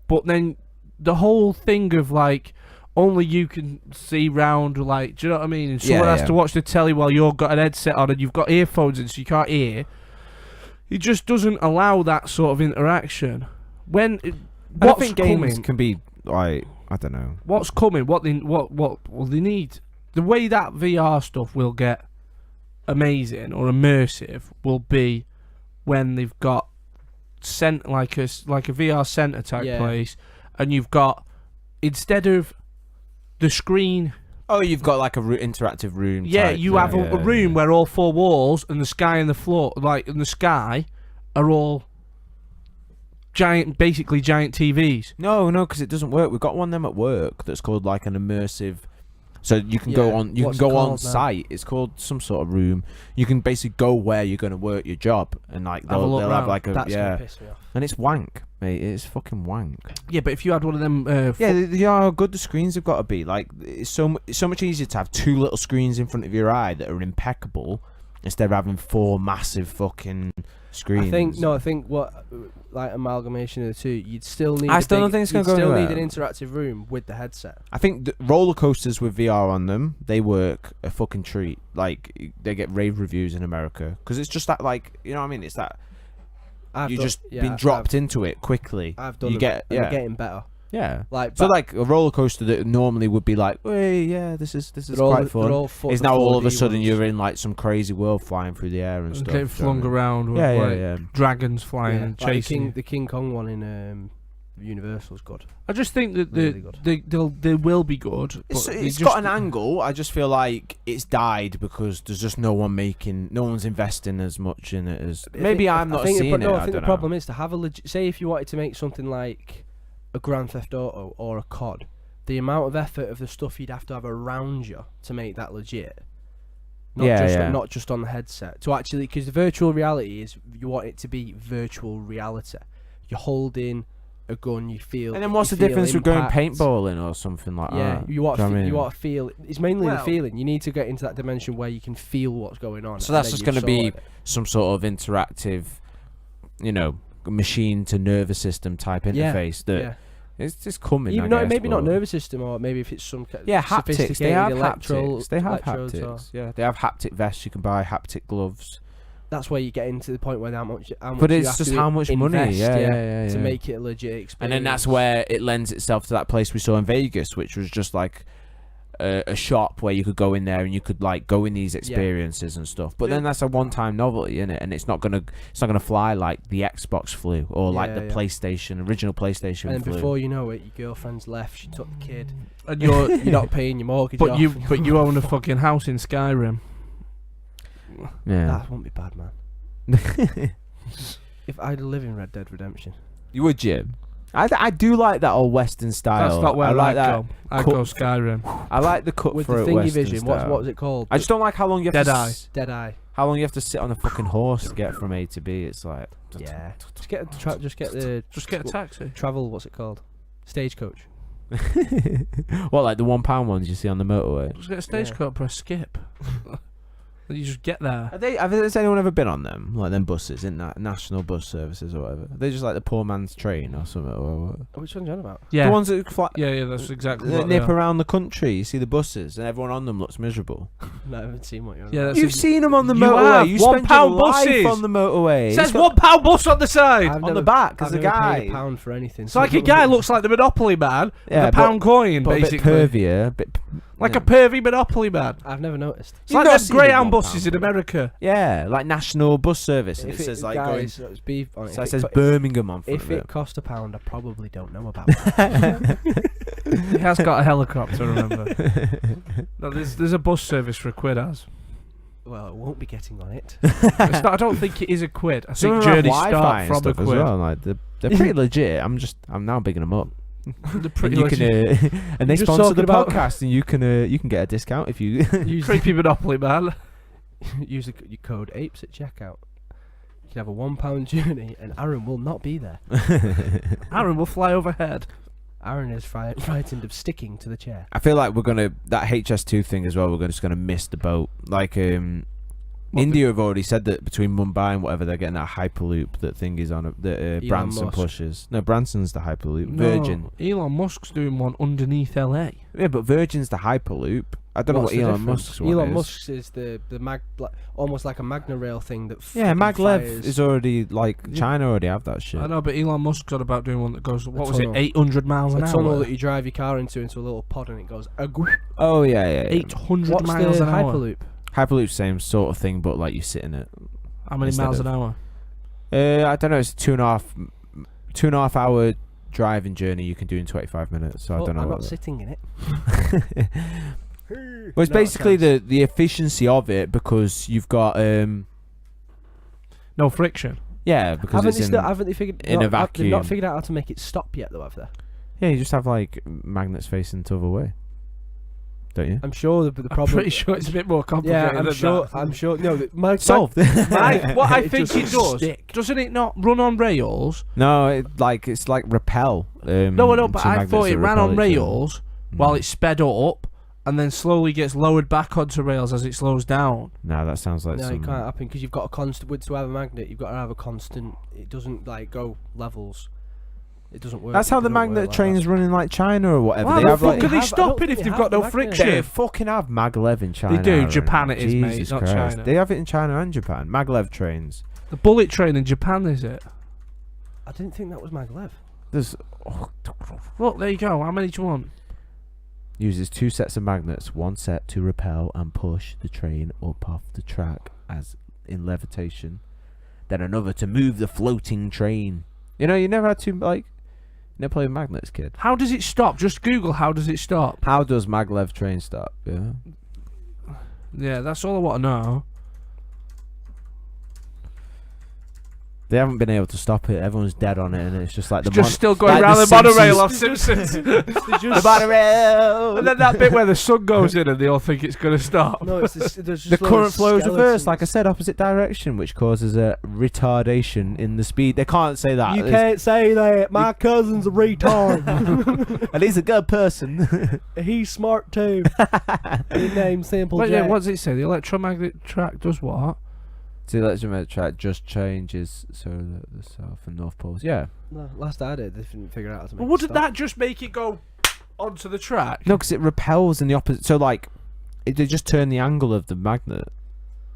but then the whole thing of like only you can see round, like, do you know what I mean? And someone Yeah, has yeah. to watch the telly while you've got an headset on and you've got earphones in, so you can't hear. It just doesn't allow that sort of interaction. When I what's think games coming? can be like I don't know. What's coming? What will they need? The way that VR stuff will get amazing or immersive will be when they've got like a VR center type Yeah. place, and you've got, instead of the screen, Oh, you've got like a interactive room. yeah, type you thing. have a Yeah, room yeah. where all four walls and the sky and the floor, like in the sky, are all basically giant TVs. No, because it doesn't work. We've got one of them at work that's called like an immersive. So you can go Yeah, on. You what's can it go on called now? site. It's called some sort of room. You can basically go where you're going to work your job, and like Have a look they'll have round. like a That's yeah, gonna piss me off. and it's wank, mate. It's fucking wank. Yeah, but if you had one of them, Yeah, they are how good the screens have got to be. Like it's so much easier to have two little screens in front of your eye that are impeccable instead of having four massive fucking screens. I think what like amalgamation of the two, you'd still need. I still don't think it's gonna go You'd still anywhere. need an interactive room with the headset. I think the roller coasters with VR on them, they work a fucking treat. Like they get rave reviews in America because it's just that, like, you know what I mean? It's that you just been dropped into it quickly. I've done. You get and they're getting better. yeah. Like So but like a roller coaster that normally would be like, hey, yeah, this is they're all- quite they're fun. all Is now all of a 4D sudden ones. you're in like some crazy world flying through the air and stuff. getting do you know flung what I mean? around with Yeah, like yeah. dragons flying Yeah, and like chasing. the King Kong one in Universal's good. I just think that Really good. they will be good. It's, but it's they got just- an angle. I just feel like it's died because there's just no one's investing as much in it as maybe I'm not seeing it. I I think the don't know. problem is to have a say if you wanted to make something like a Grand Theft Auto or a COD, the amount of effort of the stuff you'd have to have around you to make that legit. Not just on the headset. To actually, because the virtual reality is you want it to be virtual reality. You're holding a gun, you feel. And then what's you the feel difference with going impact. paintballing or something like Yeah, that? you want Do you know what I you mean? want to feel. It's mainly the Well- feeling. You need to get into that dimension where you can feel what's going on. So and that's then just you've going to be sorted it. some sort of interactive, machine to nervous system type Yeah, interface that Yeah. it's just coming. Even I not guess, maybe not but- nervous system, or maybe if it's some Yeah, haptics. They sophisticated have electro- haptics. They have electrodes or- haptics. Yeah, they have haptic vests you can buy, haptic gloves. That's where you get into the point where how much But you it's have just to how much money, invest, yeah, to yeah. make it a legit experience. And then that's where it lends itself to that place we saw in Vegas, which was just like a shop where you could go in there and you could like go in these experiences and stuff. But then that's a one-time novelty, isn't it? And it's not gonna fly like the Xbox flew or like the PlayStation, original PlayStation. And then flew. before you know it, your girlfriend's left. She took the kid, And you're not paying your mortgage. but off. you own a fucking house in Skyrim. Yeah. That won't be bad, man. If I'd live in Red Dead Redemption, You would, Jim. I do like that old Western style. That's not where I like I'd that. go. I'd go Skyrim. I like the with the cutthroat thingy Western vision, style. what was it called? I just don't like how long you have Deadeye. Deadeye. how long you have to sit on a fucking horse to get from A to B. It's like Yeah. Just get the Just get a taxi. travel. What's it called? Stagecoach. what, like the £1 ones you see on the motorway? Just get a stagecoach, press skip. And you just get there. Has anyone ever been on them? Like them buses, in that national bus services or whatever? Are they just like the poor man's train or something? Or Which one's you on about? Yeah. the ones that fly, Yeah, that's exactly that what nip they are. around the country. You see the buses, and everyone on them looks miserable. No, I haven't seen what you're on Yeah, about. that's You've seen them on the You motorway. have. You £1 spend your life buses. on the motorway. It says It's got- £1 bus on the side. I've on the back, there's I've a never guy. paid £1 for anything. It's like a guy looks like the Monopoly man Yeah, with a £1 coin, but basically. a bit pervier, a bit Like a pervy Monopoly man. I've never noticed. It's You've like not them seen the Greyhound £1 buses in one. America. Yeah, like national bus service, and it If says like going. guys, it's beef on it. So it If says co- Birmingham on front If of it it. cost £1, I probably don't know about it. He has got a helicopter, remember. No, there's a bus service for £1, Well, I won't be getting on it. It's not, I don't think it is £1. I Some think of them have journeys Wi-Fi start and from stuff as £1. well. Like they're pretty legit. I'm now bigging them up. They're And pretty you legit. can and they Just sponsor the talking about- podcast, and you can get a discount if you. Use, Creepy Monopoly man. use your code APES at checkout. You can have a £1 journey, and Aaron will not be there. Aaron will fly overhead. Aaron is frightened of sticking to the chair. I feel like we're gonna that HS2 thing as well. We're just gonna miss the boat. Like India have already said that between Mumbai and whatever they're getting that hyperloop that thing is on that Branson Musk. pushes. No, Branson's the hyperloop. No, Virgin. Elon Musk's doing one underneath LA. Yeah, but Virgin's the hyperloop. I don't What's know the what Elon difference? Musk's one Elon is. Musk's is the almost like a Magna Rail thing that. Yeah, fucking maglev fires. is already like Yeah. China already have that shit. I know, but Elon Musk's got about doing one that goes, what was it, tunnel. 800 miles an a tunnel hour? that you drive your car into a little pod and it goes. Oh yeah. 800 What's miles the an hour. Hyperloop? Hyperloop, same sort of thing, but like you sit in it. How many Instead miles of- an hour? I don't know. It's a 2.5 hour driving journey you can do in 25 minutes. So I don't know. I'm what not sitting in it. Well, it's No basically chance. the efficiency of it because you've got No friction. yeah because it's Haven't they figured? in a They've not vacuum. figured out how to make it stop yet, though, have they? yeah you just have like magnets facing the other way, don't you? I'm sure the I'm problem. pretty sure it's a bit more complicated Yeah, I'm than sure. that. I'm sure. No, my Solved. What I It think just it does, stick. doesn't it not run on rails? No, it's like repel. No, but two I magnets thought that it ran repel on each other. rails while it sped up and then slowly gets lowered back onto rails as it slows down. No, that sounds like No, some. it can't happen because you've got a constant. To have a magnet, you've got to have a constant. It doesn't like go levels. It doesn't work. That's how It the doesn't work magnet like trains run in like China or whatever. Why They the have fuck like are they I don't stopping think if they they've have got no the magnet. friction? they fucking have maglev in China. do. Aaron. Japan it is, mate, Jesus not Christ. China. They have it in China and Japan. Maglev trains. The bullet train in Japan, is it? I didn't think that was maglev. There's Look, there you go. How many do you want? uses 2 sets of magnets, one set to repel and push the train up off the track as in levitation, then another to move the floating train. You know, you never had to like never played magnets, kid. How does it stop? Just Google how does it stop. How does maglev train stop? Yeah. Yeah, that's all I want to know. They haven't been able to stop it. Everyone's dead on it, and it's just like It's the just still going like round the the monorail Simpsons. off Simpsons. the monorail. And then that bit where the sun goes in and they all think it's going to stop. No, it's there's just The current loads of flow is reversed, like I skeletons. said, opposite direction, which causes a retardation in the speed. They can't say that. You It's- can't say that. My cousin's a retard. and he's a good person. He's smart too. His name's Simple Wait, yeah, Jack. what does it say? The electromagnetic track does what? The electromagnetic track just changes so that the south and north poles. Yeah. No, last I did, they didn't figure out how to make Well, it wouldn't stop. that just make it go onto the track? No, because it repels in the opposite. So like, they just turn the angle of the magnet.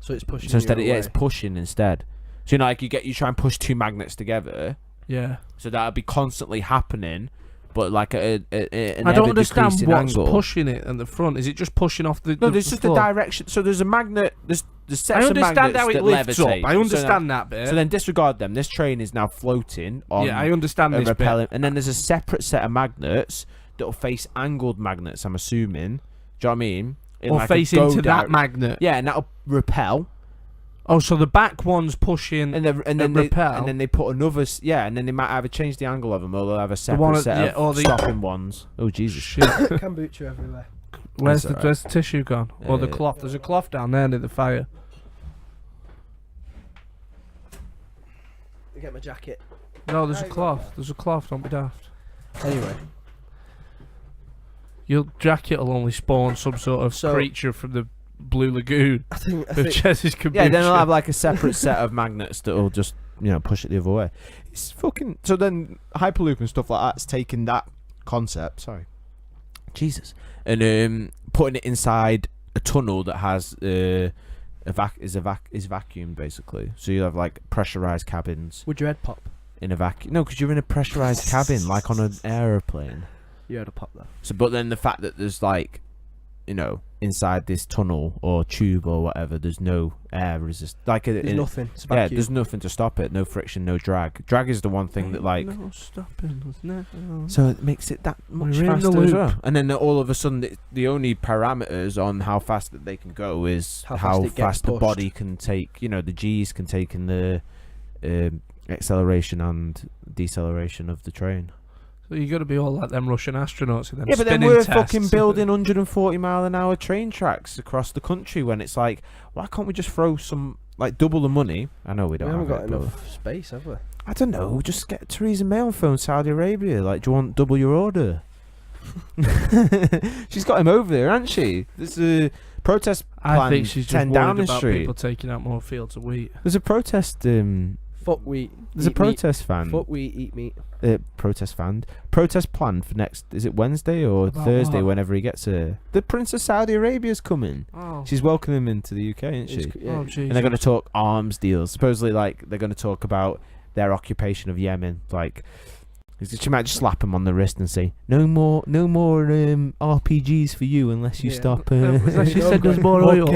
So it's pushing. So instead, you it's pushing instead. So like you try and push 2 magnets together. Yeah. So that'll be constantly happening, but like an I don't understand ever-decreasing what's angle. pushing it at the front. Is it just pushing off the? No, there's just a floor? direction. So there's a magnet. There's sets I of understand magnets how it that lifts up. levitate. I understand that bit. So then disregard them. This train is now floating on. Yeah, I understand a this repellent, bit. and then there's a separate set of magnets that'll face angled magnets. I'm assuming. Do you know what I mean? In Or like face a go into that direct- magnet. Yeah, and that'll repel. Oh, so the back one's pushing And then repel. and then they put another and then they might either change the angle of them or they'll have a separate one set or of the- stopping ones. Oh Jesus! Shit. Kombucha everywhere. Where's That's the tissue gone? Or the cloth? There's a cloth down there near the fire. Get my jacket. No, there's a cloth. There's a cloth. Don't be daft. Anyway, Your jacket will only spawn some sort of So- creature from the Blue Lagoon I think with Chess's kombucha. Yeah, then they'll have like a separate set of magnets that'll just push it the other way. It's fucking. So then Hyperloop and stuff like that's taking that concept. Sorry, Jesus, and putting it inside a tunnel that has is vacuumed basically. So you have like pressurized cabins Would your head pop? in a vacuum. No, because you're in a pressurized cabin like on an aeroplane. You heard a pop though. So, but then the fact that there's like, inside this tunnel or tube or whatever, there's no air resist. Like There's nothing. It's yeah, vacuum. there's nothing to stop it. No friction, no drag. Drag is the one thing that like. No stopping. There's no. So it makes it that much We're in the faster as loop. well. And then all of a sudden, the only parameters on how fast that they can go is How how fast it fast gets the body can take. The G's can take in the acceleration and deceleration of the train. So you got to be all like them Russian astronauts in them Yeah, but then spinning we're tests. fucking building 140-mile-an-hour train tracks across the country when it's like, why can't we just throw some, like, double the money? I know we We don't haven't have got it, but enough space, have we? I don't know, just get Theresa May on phone, Saudi Arabia. Like, do you want double your order? She's got him over there, hasn't she? There's a protest I plan think she's just 10 worried Downing about Street. people taking out more fields of wheat. There's a protest, Fuck wheat. there's a Eat meat. protest fan. Fuck wheat, eat meat. Protest planned for next, is it Wednesday or About Thursday, what? whenever he gets here? The Prince of Saudi Arabia's coming. Oh, She's welcoming him into the UK, isn't she? It's- yeah. oh Jesus. And they're going to talk arms deals. Supposedly, like, they're going to talk about their occupation of Yemen. Like, she might just slap him on the wrist and say, "No more RPGs for you unless you Yeah. stop." Unless you send us more oil.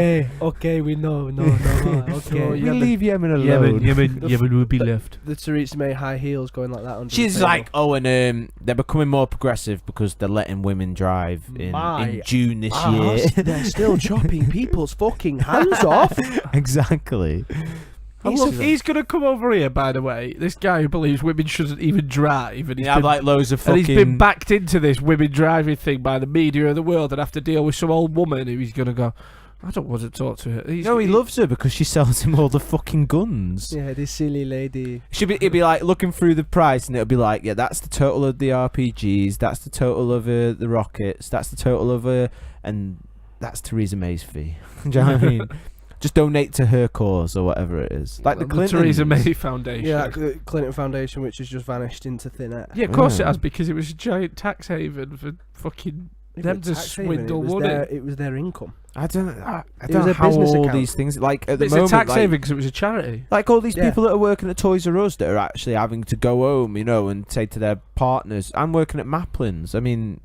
Okay, we know. No, okay. we leave Yemen alone. Yemen will be left. The Theresa May high heels going like that under the She's table. like, oh, and they're becoming more progressive because they're letting women drive in My June this ass, year. they're still chopping people's fucking hands off. Exactly. He's going to come over here, by the way. This guy who believes women shouldn't even drive. And he's Yeah, been, like loads of and fucking. he's been backed into this women driving thing by the media of the world and have to deal with some old woman who he's going to go, I don't want to talk to her. No, he loves her because she sells him all the fucking guns. Yeah, this silly lady. It'd be like looking through the price, and it'll be like, yeah, that's the total of the RPGs, that's the total of the rockets, that's the total of and that's Theresa May's fee. Do you know what I mean? Just donate to her cause or whatever it is. Like the Clintons. Theresa May Foundation. Yeah, that Clinton Foundation, which has just vanished into thin air. Yeah, of course Yeah. it has, because it was a giant tax haven for fucking them to Tax haven, swindle it was money. it was their income. I don't know. I It don't was know a how business all account. these things like at the It's moment. a tax like, haven because it was a charity. like all these Yeah. people that are working at Toys R Us that are actually having to go home, and say to their partners, "I'm working at Maplin's." I mean,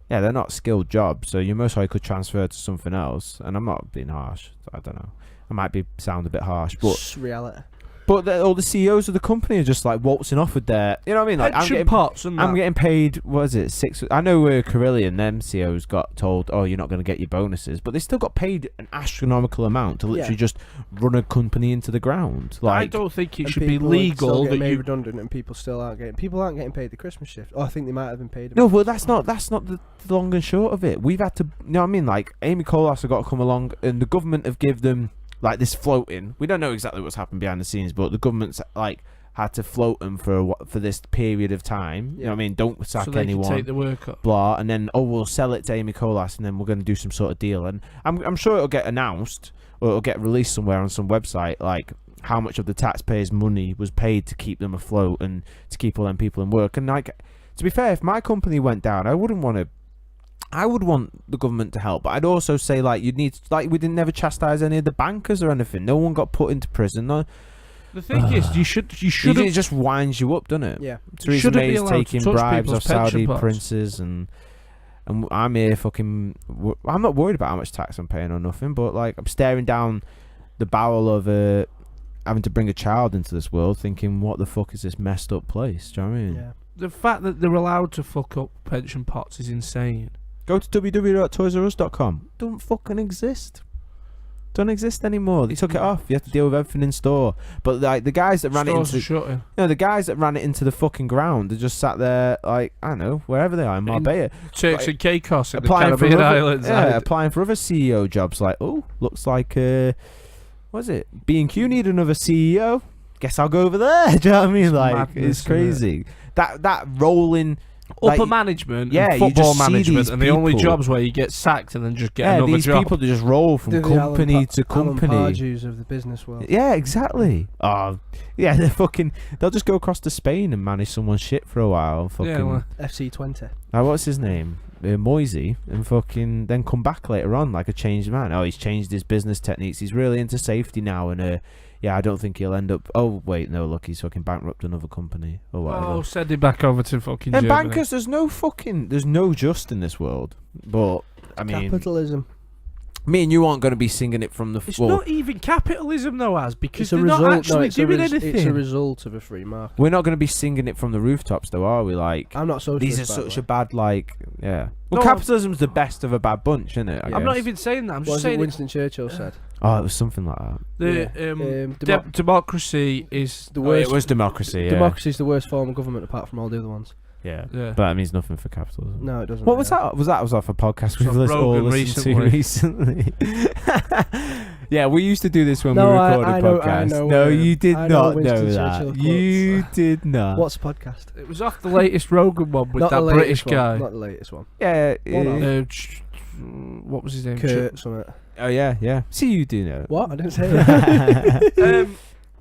yeah, they're not skilled jobs, so you most likely could transfer to something else. And I'm not being harsh. I don't know. I might sound a bit harsh, but It's reality. all the CEOs of the company are just like waltzing off with their, you know what I mean? Like Pension pots and I'm that. getting paid. What is it? 6. I know Carillion, them CEOs got told, "Oh, you're not going to get your bonuses," but they still got paid an astronomical amount to literally Yeah. just run a company into the ground. I Like, don't think it And should be people are still legal getting that made you. redundant, and people still aren't getting paid the Christmas shift. Oh, I think they might have been paid. no, but that's not the long and short of it. We've had to, you know what I mean? Like Amy Colas have got to come along, and the government have give them like this floating. We don't know exactly what's happened behind the scenes, but the government's like had to float them for this period of time. You know what I mean? Don't sack So they anyone. can take the work up. Blah, and then we'll sell it to Amy Colas, and then we're going to do some sort of deal. And I'm sure it'll get announced or it'll get released somewhere on some website, like how much of the taxpayers' money was paid to keep them afloat and to keep all them people in work. And like, to be fair, if my company went down, I wouldn't want to. I would want the government to help, but I'd also say like you'd need like we didn't never chastise any of the bankers or anything. No one got put into prison. No. The thing is, you should It just winds you up, doesn't it? Yeah. Theresa May's allowed to taking touch bribes people's off Saudi pension pots. princes, and I'm here fucking. I'm not worried about how much tax I'm paying or nothing, but like I'm staring down the barrel of having to bring a child into this world, thinking, what the fuck is this messed up place? Do you know what I mean? Yeah. The fact that they're allowed to fuck up pension pots is insane. Go to www.toysrus.com. Don't fucking exist. Don't exist anymore. They took it off. You have to deal with everything in store. But like the guys that ran Stores it are into, shutting. the guys that ran it into the fucking ground, they just sat there like I don't know wherever they are in Marbella, Turks and Caicos in the applying for Caribbean other, islands. applying for other CEO jobs. Like, oh, looks like what is it? B&Q need another CEO. Guess I'll go over there. Do you know what I mean? It's Like madness, it's crazy. That rolling. Upper like, management, yeah, and you football just see management, these and the only people- jobs where you get sacked and then just get another these job. people that just roll from They're the company to Alan company. Pardew's of the business world. Yeah, exactly. Oh, yeah, they'll just go across to Spain and manage someone's shit for a while. Fucking, Yeah, well, FC20. what's his name? Moisey, and fucking then come back later on like a changed man. Oh, he's changed his business techniques. He's really into safety now, and yeah, I don't think he'll end up. Oh wait, no, look, he's fucking bankrupt another company or whatever. oh, send it back over to fucking and Germany. bankers, there's no just in this world. But I mean, Capitalism. me and you aren't going to be singing it from the It's well, not even capitalism though, as because It's a they're result. not actually it's a doing anything. It's a result of a free market. we're not going to be singing it from the rooftops, though, are we? Like, I'm not socialist. these are by the such way. a bad like, yeah. Well, No, capitalism's the best of a bad bunch, isn't it? I I'm not guess. even saying that. I'm What just was it saying Winston Churchill said? Oh, it was something like that. democracy is The Oh, worst. it was democracy. Yeah. Democracy is the worst form of government apart from all the other ones. Yeah. Yeah. But that means nothing for capitalism. No, it doesn't. What was that? Was off a podcast we've From all Rogan listened to recently? Yeah, we used to do this when No, we I recorded know- podcasts. I know, No, you did I know not Winston know Churchill that. quotes. You did not. What's the podcast? It was off the latest Rogan one with Not that the British latest one, guy. Not the latest one. Yeah. One of yeah. What was his name? Kurt something. Oh yeah, yeah. See, you do know. What? I didn't say that.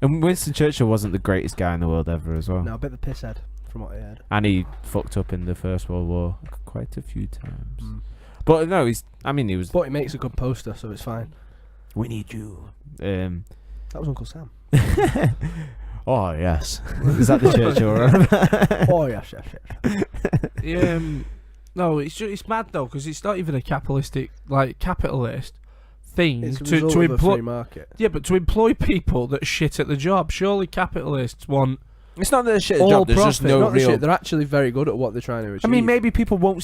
And Winston Churchill wasn't the greatest guy in the world ever as well. No, a bit of a pisshead from what I heard. And he fucked up in the First World War quite a few times. Mm. But no, he was. But he makes a good poster, so it's fine. We need you. That was Uncle Sam. Oh yes. Is that the Churchill? Right? Oh yes. No, it's mad though because it's not even a capitalist thing It's a to result of a employ. free market. Yeah, but to employ people that are shit at the job, surely capitalists want. It's not that shit All job. There's just profit, no Not the real. shit, they're actually very good at what they're trying to achieve. I mean, maybe people won't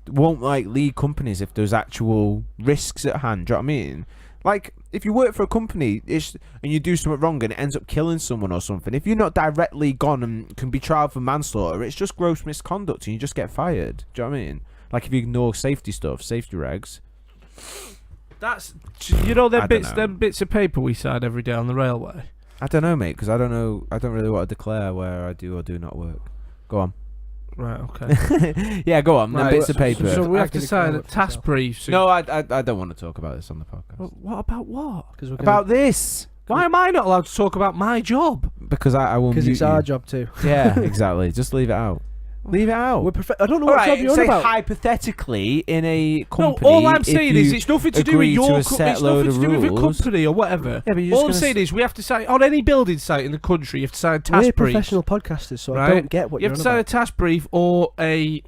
won't like lead companies if there's actual risks at hand. Do you know what I mean? Like, if you work for a company and you do something wrong and it ends up killing someone or something, if you're not directly gone and can be tried for manslaughter, it's just gross misconduct and you just get fired. Do you know what I mean? Like, if you ignore safety regs. That's them I don't know. bits of paper we sign every day on the railway. I don't know, mate, because I don't know. I don't really want to declare where I do or do not work. Go on. Right. Okay. Yeah, go on. Right, Them bits of so- paper. So we I have to can sign declare a it for task myself. brief. No, I don't want to talk about this on the podcast. Well, what about what? Because we're About this. Why am I not allowed to talk about my job? Because I will mute it's our you. job too. Yeah, exactly. Just leave it out. Leave it out. I don't know what job you're on say about. hypothetically in a No, company. all I'm if saying you is it's nothing to do with agree to your. a set It's load nothing to of do with a rules. company or whatever. Yeah, but you're just All I'm gonna saying is we have to sign on any building site in the country. You have to sign a task We're brief. professional podcasters, so I Right. don't get what You you're have on to sign a about. task brief or a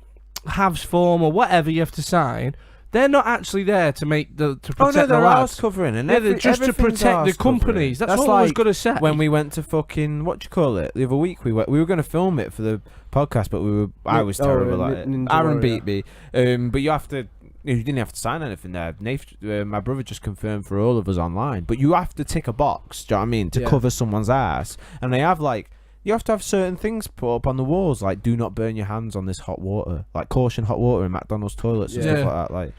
halves form or whatever you have to sign. They're not actually there to protect Oh no, the they're lads. arse covering, and Yeah, they're just to everything's protect the arse covering. companies. That's what like I was going to say. when we went to fucking what do you call it? The other week we were going to film it for the podcast, but I was terrible at it. Ninja Aaron Warrior. beat me. But you have to. You didn't have to sign anything there. My brother just confirmed for all of us online. But you have to tick a box. Do you know what I mean? To Yeah. cover someone's ass, and they have like. You have to have certain things put up on the walls, like do not burn your hands on this hot water, like caution hot water in McDonald's toilets and Yeah. stuff like that. Like,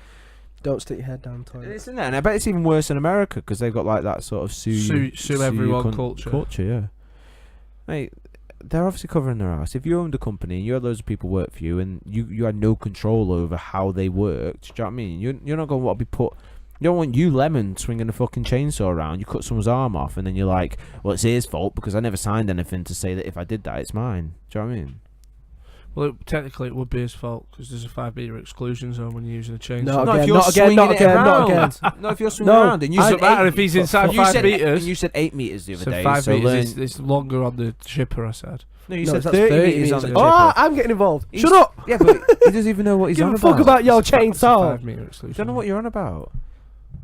Don't stick your head down the toilet. it's in there, and I bet it's even worse in America because they've got like that sort of sue everyone you culture. Yeah, mate, they're obviously covering their ass. If you owned a company and you had loads of people work for you, and you had no control over how they worked, do you know what I mean? You're not going to want to be put. You don't want you Lemon swinging a fucking chainsaw around. You cut someone's arm off, and then you're like, "Well, it's his fault because I never signed anything to say that if I did that, it's mine." Do you know what I mean? Well, technically it would be his fault because there's a 5 metre exclusion zone when you're using a chainsaw. No, No, if again, you're not again, swinging not it again, not around. again. No, if you're swinging No, around and you I- said Doesn't matter if he's inside you 5 said metres. you said 8 meters the other So day. 5 so metres learn- is longer on the chipper, I said. No, you No, said that's 30 meters on the Oh, chipper. I'm getting involved. He's- Shut up. Yeah, but he doesn't even know what he's Give on a fuck about your It's a chainsaw. 5 metre exclusion. You don't know what you're on about.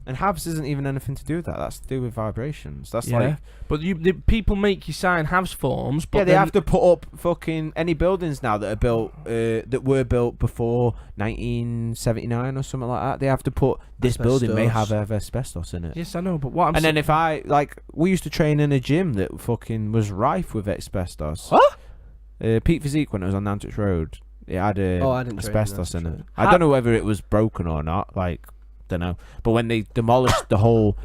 And halves isn't even anything to do with that. That's to do with vibrations. That's Yeah. like But the people make you sign halves forms. But yeah, they then- have to put up fucking any buildings now that are built that were built before 1979 or something like that. They have to put this building may have asbestos in it. Yes, I know, but what I'm And then if we used to train in a gym that fucking was rife with asbestos. What? Pete Physique, when it was on Nantwich Road, it had I didn't train in asbestos in Nantwich it. Road. I don't know whether it was broken or not. Don't know. But when they demolished the whole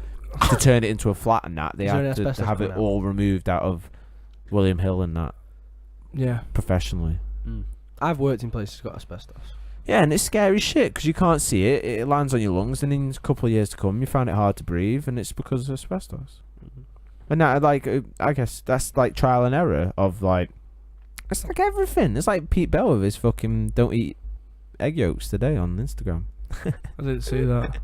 to turn it into a flat and that, they Is there had any to asbestos have it coming out? all removed out of William Hill and that yeah, professionally. I've worked in places that got asbestos. Yeah, and it's scary shit because you can't see it. It lands on your lungs, and in a couple of years to come, you find it hard to breathe, and it's because of asbestos. And that, I guess that's like trial and error of like, it's like everything. It's like Pete Bell with his fucking don't eat egg yolks today on Instagram. I didn't see that.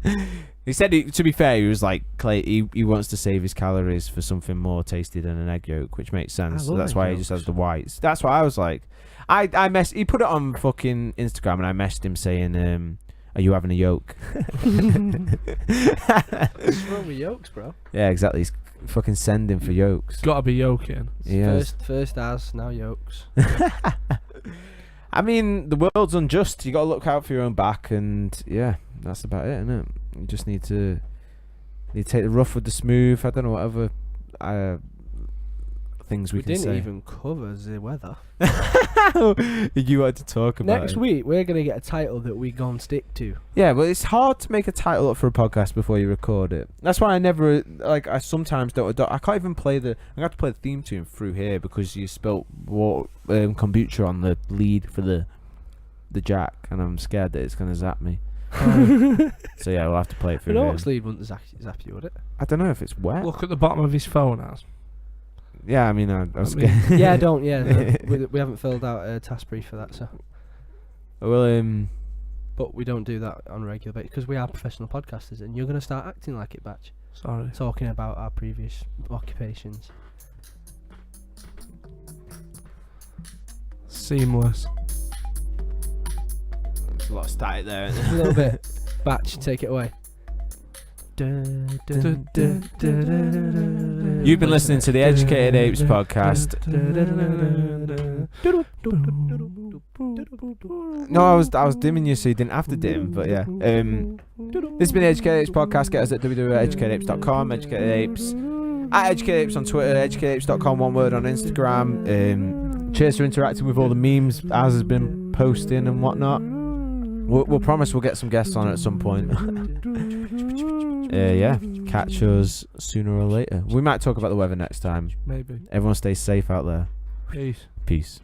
He said, to be fair, he was like, he wants to save his calories for something more tasty than an egg yolk, which makes sense. I So love that's egg why he just yolks. has the whites. That's what I was like. He put it on fucking Instagram, and I messaged him saying, "Are you having a yolk?" What's wrong with yolks, bro? Yeah, exactly. He's fucking sending for yolks. Gotta be yoking. Yes. First as, now yolks. I mean, the world's unjust. You got to look out for your own back, and yeah, that's about it, isn't it? You just need to take the rough with the smooth. I don't know, whatever things we can didn't say. even cover the weather. You had to talk about Next it. week we're gonna get a title that we gon' stick to. Yeah, but it's hard to make a title up for a podcast before you record it. That's why I never I sometimes don't. I can't even play I'm gonna have to play the theme tune through here because you spilt kombucha on the lead for the jack, and I'm scared that it's gonna zap me. So yeah, we'll have to play it through You know here. what sleeve wouldn't zap you, would it? I don't know if it's wet. Look at the bottom of his phone, as. Yeah, I mean, I'm I scared. mean- Yeah, don't. Yeah, no, we haven't filled out a task brief for that, so. Well, But we don't do that on a regular basis because we are professional podcasters, and you're gonna start acting like it, Batch. Sorry. Talking about our previous occupations. Seamless. there's a lot of static there. A little bit. Batch, take it away. You've been listening to the Educated Apes podcast. No, I was dimming you so you didn't have to dim, but yeah. This has been the Educated Apes podcast. Get us at www.educatedapes.com, Educated Apes. At Educated Apes on Twitter, educatedapes.com, one word on Instagram. Cheers for interacting with all the memes Az has been posting and whatnot. We'll promise we'll get some guests on at some point. Yeah, catch us sooner or later. We might talk about the weather next time. Maybe. Everyone stay safe out there. Peace. Peace.